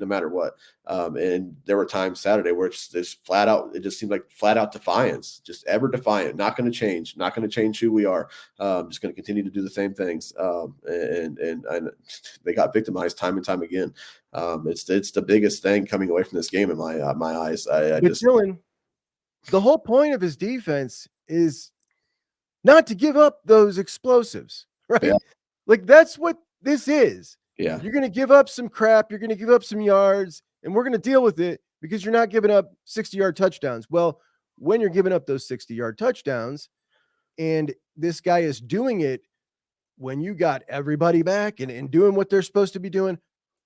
And there were times Saturday where it's just flat out. It just seemed like flat out defiance, just ever defiant. Not going to change. Not going to change who we are. Just going to continue to do the same things. And they got victimized time and time again. It's the biggest thing coming away from this game in my eyes. Dylan, the whole point of his defense is not to give up those explosives, right? Yeah. Like that's what this is. Yeah. You're going to give up some crap. You're going to give up some yards, and we're going to deal with it because you're not giving up 60-yard touchdowns. Well, when you're giving up those 60-yard touchdowns, and this guy is doing it when you got everybody back and doing what they're supposed to be doing,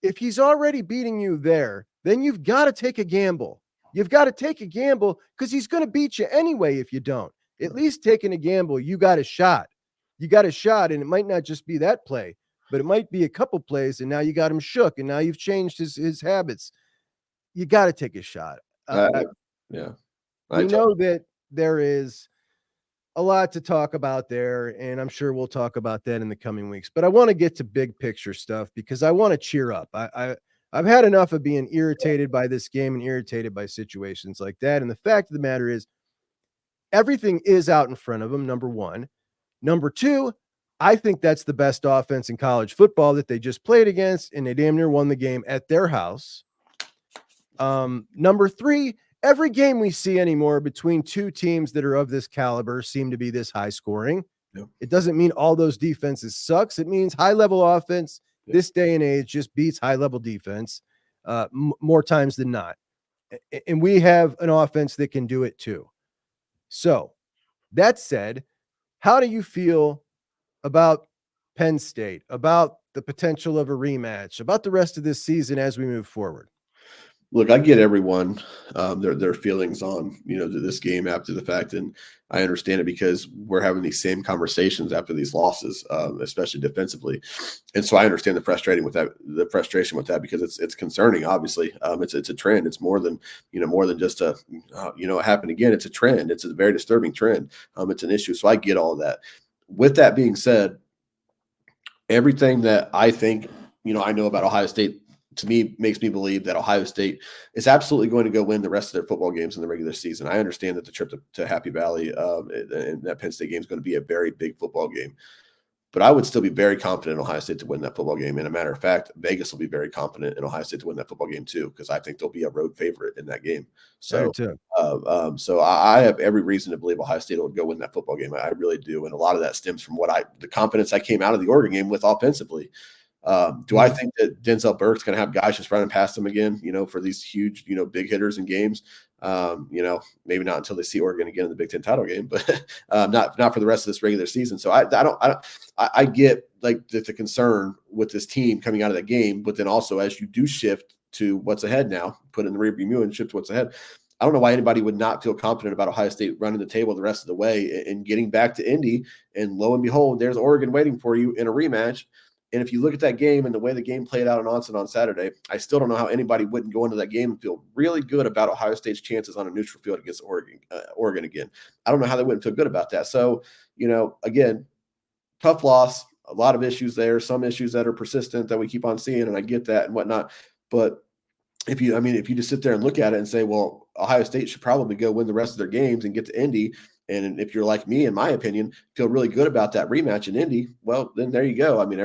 if he's already beating you there, then you've got to take a gamble. You've got to take a gamble because he's going to beat you anyway if you don't. At least taking a gamble, you got a shot. You got a shot, and it might not just be that play, but it might be a couple plays, and now you got him shook, and now you've changed his habits. You got to take a shot. Yeah. We know that there is a lot to talk about there, and I'm sure we'll talk about that in the coming weeks. But I want to get to big picture stuff because I want to cheer up. I've had enough of being irritated by this game and irritated by situations like that. And the fact of the matter is, everything is out in front of them, number one. Number two, I think that's the best offense in college football that they just played against, and they damn near won the game at their house. Number three, every game we see anymore between two teams that are of this caliber seem to be this high scoring. Yep. It doesn't mean all those defenses sucks. It means high-level offense this day and age just beats high-level defense more times than not. And we have an offense that can do it too. So that said, how do you feel about Penn State, about the potential of a rematch, about the rest of this season as we move forward? Look, I get everyone their feelings on this game after the fact, and I understand it because we're having these same conversations after these losses, especially defensively, and so I understand the frustration with that because it's concerning. Obviously, it's a trend. It's more than just a it happened again. It's a trend. It's a very disturbing trend. It's an issue. So I get all of that. With that being said, everything that I think I know about Ohio State to me makes me believe that Ohio State is absolutely going to go win the rest of their football games in the regular season. I understand that the trip to Happy Valley and that Penn State game is going to be a very big football game. But I would still be very confident in Ohio State to win that football game. And a matter of fact, Vegas will be very confident in Ohio State to win that football game too, because I think they'll be a road favorite in that game. So, so I have every reason to believe Ohio State will go win that football game. I really do, and a lot of that stems from the confidence I came out of the Oregon game with offensively. Do I think that Denzel Burke's going to have guys just running past him again, for these huge, big hitters in games? Maybe not until they see Oregon again in the Big Ten title game, but not for the rest of this regular season. So I get like the concern with this team coming out of that game, but then also as you do shift to what's ahead now, put in the rearview mirror and shift to what's ahead. I don't know why anybody would not feel confident about Ohio State running the table the rest of the way and getting back to Indy. And lo and behold, there's Oregon waiting for you in a rematch. And if you look at that game and the way the game played out in Austin on Saturday, I still don't know how anybody wouldn't go into that game and feel really good about Ohio State's chances on a neutral field against Oregon again. I don't know how they wouldn't feel good about that. So, again, tough loss, a lot of issues there, some issues that are persistent that we keep on seeing, and I get that and whatnot. But if you just sit there and look at it and say, well, Ohio State should probably go win the rest of their games and get to Indy. And if you're like me, in my opinion, feel really good about that rematch in Indy, well, then there you go. I mean,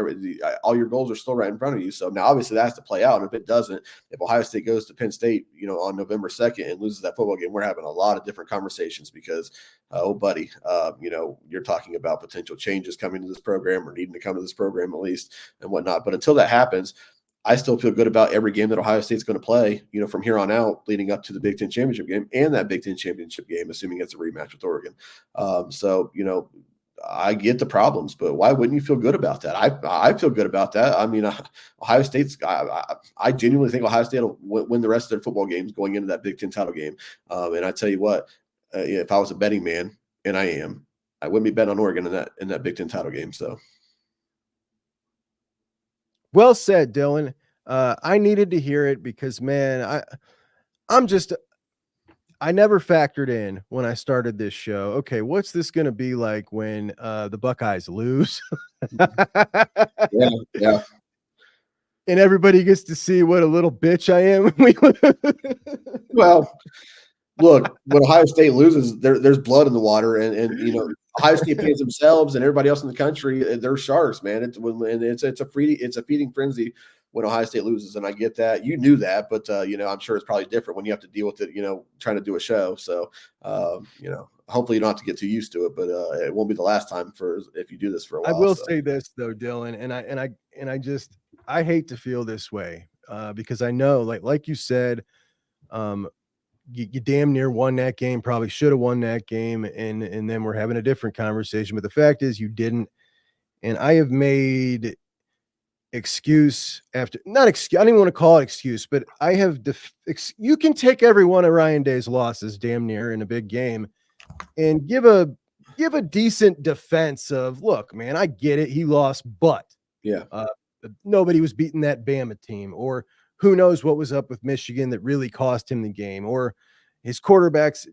all your goals are still right in front of you. So now obviously that has to play out. And if it doesn't, if Ohio State goes to Penn State, on November 2nd and loses that football game, we're having a lot of different conversations because, buddy, you're talking about potential changes coming to this program or needing to come to this program at least and whatnot. But until that happens, I still feel good about every game that Ohio State's going to play, from here on out, leading up to the Big Ten championship game and that Big Ten championship game, assuming it's a rematch with Oregon. So, I get the problems, but why wouldn't you feel good about that? I feel good about that. I mean, Ohio State's. I genuinely think Ohio State will win the rest of their football games going into that Big Ten title game. And I tell you what, if I was a betting man, and I am, I wouldn't be betting on Oregon in that Big Ten title game. So. Well said, Dillon. I needed to hear it because, man, I never factored in when I started this show. Okay, what's this going to be like when the Buckeyes lose? Yeah. And everybody gets to see what a little bitch I am. Well, look, when Ohio State loses, there's blood in the water, and Ohio State fans themselves and everybody else in the country, they're sharks, man. It's a feeding frenzy when Ohio State loses, and I get that. You knew that, but I'm sure it's probably different when you have to deal with it. Trying to do a show, so hopefully you don't have to get too used to it, but it won't be the last time if you do this for a while. I will say this though, Dillon, and I hate to feel this way because I know, like you said, you damn near won that game, probably should have won that game, and then we're having a different conversation. But the fact is you didn't, and I have made excuse after not excuse. I don't even want to call it excuse, but I have you can take every one of Ryan Day's losses damn near in a big game and give a decent defense of, look, man, I get it. He lost, but nobody was beating that Bama team, or who knows what was up with Michigan that really cost him the game, or his quarterback's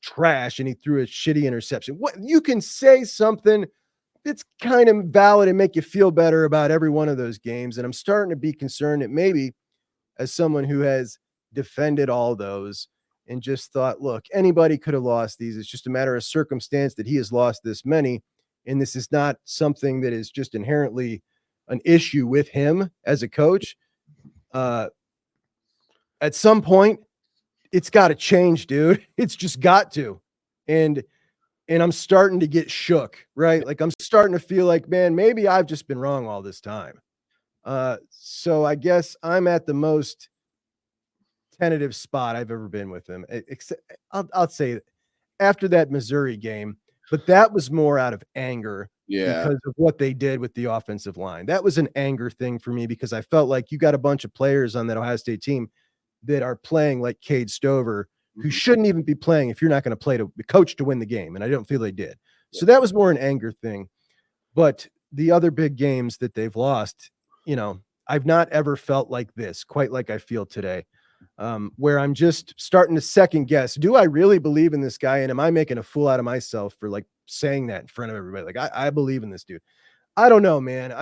trash and he threw a shitty interception. What you can say something that's kind of valid and make you feel better about every one of those games. And I'm starting to be concerned that maybe as someone who has defended all those and just thought, look, anybody could have lost these. It's just a matter of circumstance that he has lost this many. And this is not something that is just inherently an issue with him as a coach. At some point, it's got to change, dude. It's just got to. And I'm starting to get shook, right? Like I'm starting to feel like, man, maybe I've just been wrong all this time. So I guess I'm at the most tentative spot I've ever been with him. Except I'll say after that Missouri game, but that was more out of anger because of what they did with the offensive line. That was an anger thing for me because I felt like you got a bunch of players on that Ohio State team that are playing like Cade Stover, who shouldn't even be playing if you're not going to play to coach to win the game. And I don't feel they did. So that was more an anger thing. But the other big games that they've lost, I've not ever felt like this, quite like I feel today, where I'm just starting to second guess. Do I really believe in this guy? And am I making a fool out of myself for like saying that in front of everybody? Like I believe in this dude. I don't know, man.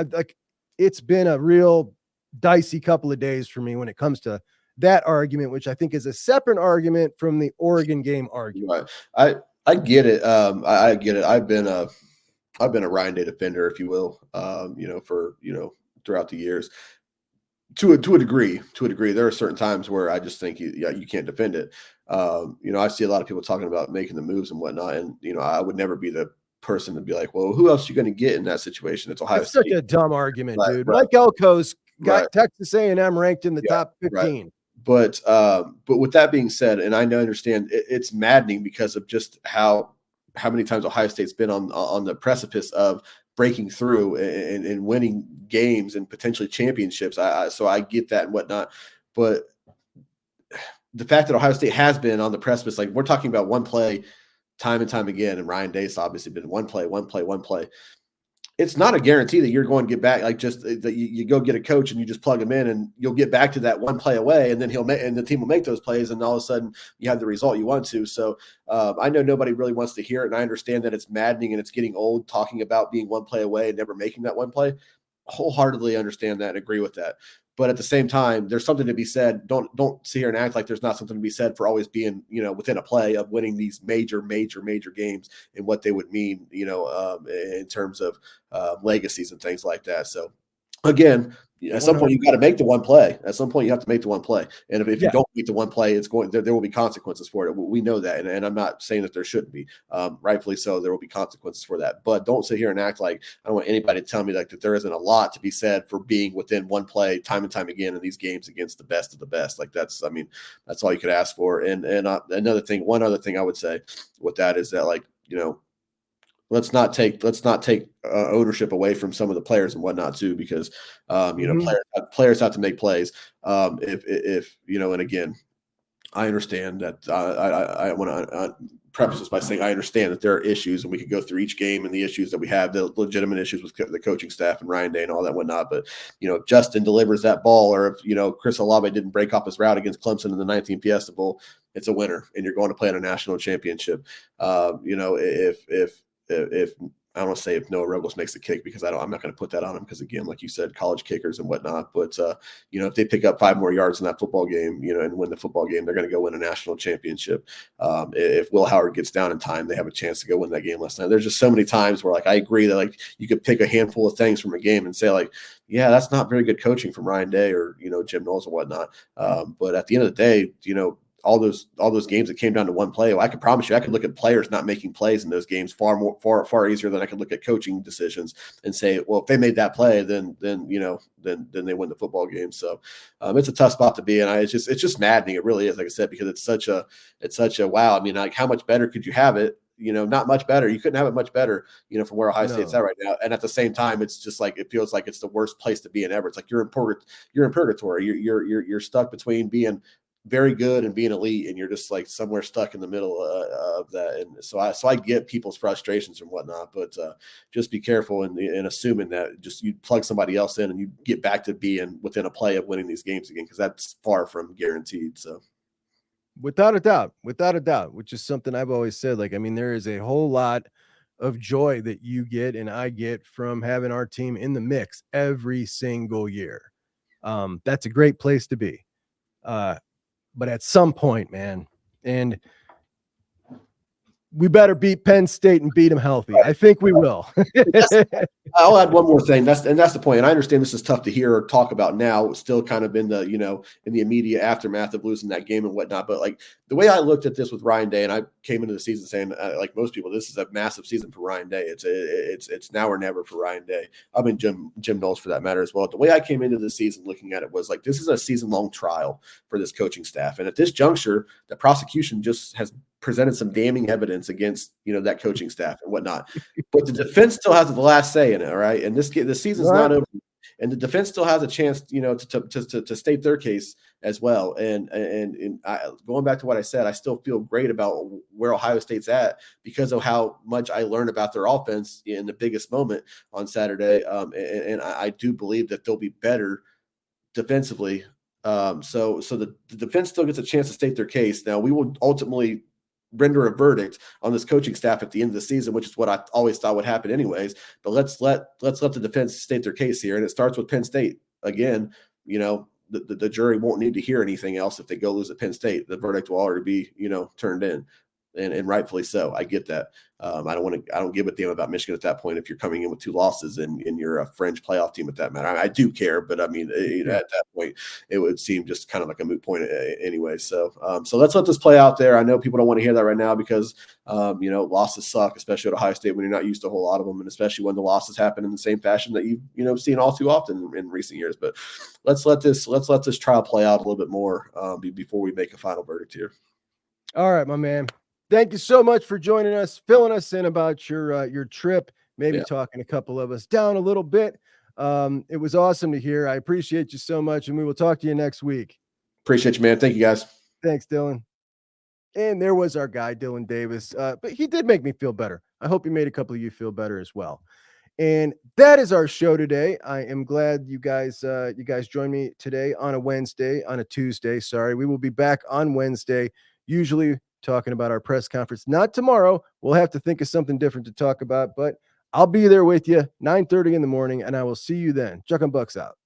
It's been a real dicey couple of days for me when it comes to that argument, which I think is a separate argument from the Oregon game argument. Right. I get it. I get it. I've been a Ryan Day defender, if you will, for throughout the years. To a degree, there are certain times where I just think you can't defend it. I see a lot of people talking about making the moves and whatnot, and I would never be the person to be like, well, who else are you going to get in that situation? It's Ohio It's State. such a dumb argument, Right, dude. right. Mike Elko's got Right. Texas A&M ranked in the Yeah, top 15. Right. But with that being said, and I understand it's maddening because of just how many times Ohio State's been on the precipice of breaking through and winning games and potentially championships. So I get that and whatnot, but the fact that Ohio State has been on the precipice, like we're talking about one play time and time again, and Ryan Day's obviously been one play. It's not a guarantee that you're going to get back. Like just that you go get a coach and you just plug him in and you'll get back to that one play away, and then the team will make those plays, and all of a sudden you have the result you want to. So I know nobody really wants to hear it, and I understand that it's maddening and it's getting old talking about being one play away and never making that one play. Wholeheartedly understand that and agree with that. But at the same time, there's something to be said. Don't sit here and act like there's not something to be said for always being, within a play of winning these major games and what they would mean, in terms of legacies and things like that. So again, at some point you got to make the one play. At some point you have to make the one play. And if you don't make the one play, there will be consequences for it. We know that. And I'm not saying that there shouldn't be. Rightfully so, there will be consequences for that. But don't sit here and act like I don't want anybody to tell me like that there isn't a lot to be said for being within one play time and time again in these games against the best of the best. Like that's all you could ask for. And one other thing I would say with that is that let's not take ownership away from some of the players and whatnot too, because players have to make plays. If and again, I understand that I want to preface this by saying I understand that there are issues, and we could go through each game and the issues that we have, the legitimate issues with the coaching staff and Ryan Day and all that whatnot. But if Justin delivers that ball, or if Chris Olave didn't break off his route against Clemson in the 19 Fiesta Bowl, it's a winner, and you're going to play in a national championship. If I don't want to say if Noah Ruggles makes the kick, because I'm not going to put that on him, because again, like you said, college kickers and whatnot. But if they pick up 5 more yards in that football game, and win the football game, they're going to go win a national championship. If Will Howard gets down in time, they have a chance to go win that game last night. There's just so many times where I agree that you could pick a handful of things from a game and say yeah, that's not very good coaching from Ryan Day or Jim Knowles and whatnot. But at the end of the day, all those games that came down to one play, I can promise you, I could look at players not making plays in those games far easier than I could look at coaching decisions and say, well, if they made that play, then they win the football game. So it's a tough spot to be in. It's just maddening. It really is, like I said, because it's such a wow. I mean, how much better could you have it? Not much better. You couldn't have it much better, from where Ohio State's at right now. And at the same time, it's just it feels like it's the worst place to be in ever. It's like you're in purgatory. You're stuck between being very good and being elite, and you're just somewhere stuck in the middle of that. And so I get people's frustrations and whatnot, but just be careful in assuming that just you plug somebody else in and you get back to being within a play of winning these games again, because that's far from guaranteed. So without a doubt, which is something I've always said. There is a whole lot of joy that you get and I get from having our team in the mix every single year. That's a great place to be. But at some point, man, and we better beat Penn State and beat them healthy. I think we will. I'll add one more thing. That's the point. And I understand this is tough to hear or talk about now. It's still kind of in the, in the immediate aftermath of losing that game and whatnot. But the way I looked at this with Ryan Day, and I came into the season saying, like most people, this is a massive season for Ryan Day. It's now or never for Ryan Day. I mean, Jim Knowles for that matter as well. The way I came into the season looking at it was this is a season-long trial for this coaching staff. And at this juncture, the prosecution just has presented some damning evidence against that coaching staff and whatnot, but the defense still has the last say in it. All right, and the season's not over, and the defense still has a chance, to state their case as well. And going back to what I said, I still feel great about where Ohio State's at because of how much I learned about their offense in the biggest moment on Saturday. And I do believe that they'll be better defensively. So the defense still gets a chance to state their case. Now we will ultimately render a verdict on this coaching staff at the end of the season, which is what I always thought would happen anyways. But let's let the defense state their case here. And it starts with Penn State again. the jury won't need to hear anything else if they go lose at Penn State. The verdict will already be, turned in, and rightfully so. I get that. I don't give a damn about Michigan at that point if you're coming in with 2 losses and you're a fringe playoff team at that matter. I do care, but I mean, at that point, it would seem just kind of like a moot point anyway. So let's let this play out there. I know people don't want to hear that right now because, losses suck, especially at Ohio State when you're not used to a whole lot of them, and especially when the losses happen in the same fashion that you've seen all too often in recent years. But let's let this trial play out a little bit more before we make a final verdict here. All right, my man. Thank you so much for joining us, filling us in about your trip, maybe talking a couple of us down a little bit. It was awesome to hear. I appreciate you so much, and we will talk to you next week. Appreciate you, man. Thank you, guys. Thanks, Dillon. And there was our guy, Dillon Davis. But he did make me feel better. I hope he made a couple of you feel better as well. And that is our show today. I am glad you guys joined me today on a Tuesday. Sorry. We will be back on Wednesday, usually talking about our press conference. Not tomorrow. We'll have to think of something different to talk about, but I'll be there with you 9:30 in the morning, and I will see you then. Juckonbucks out.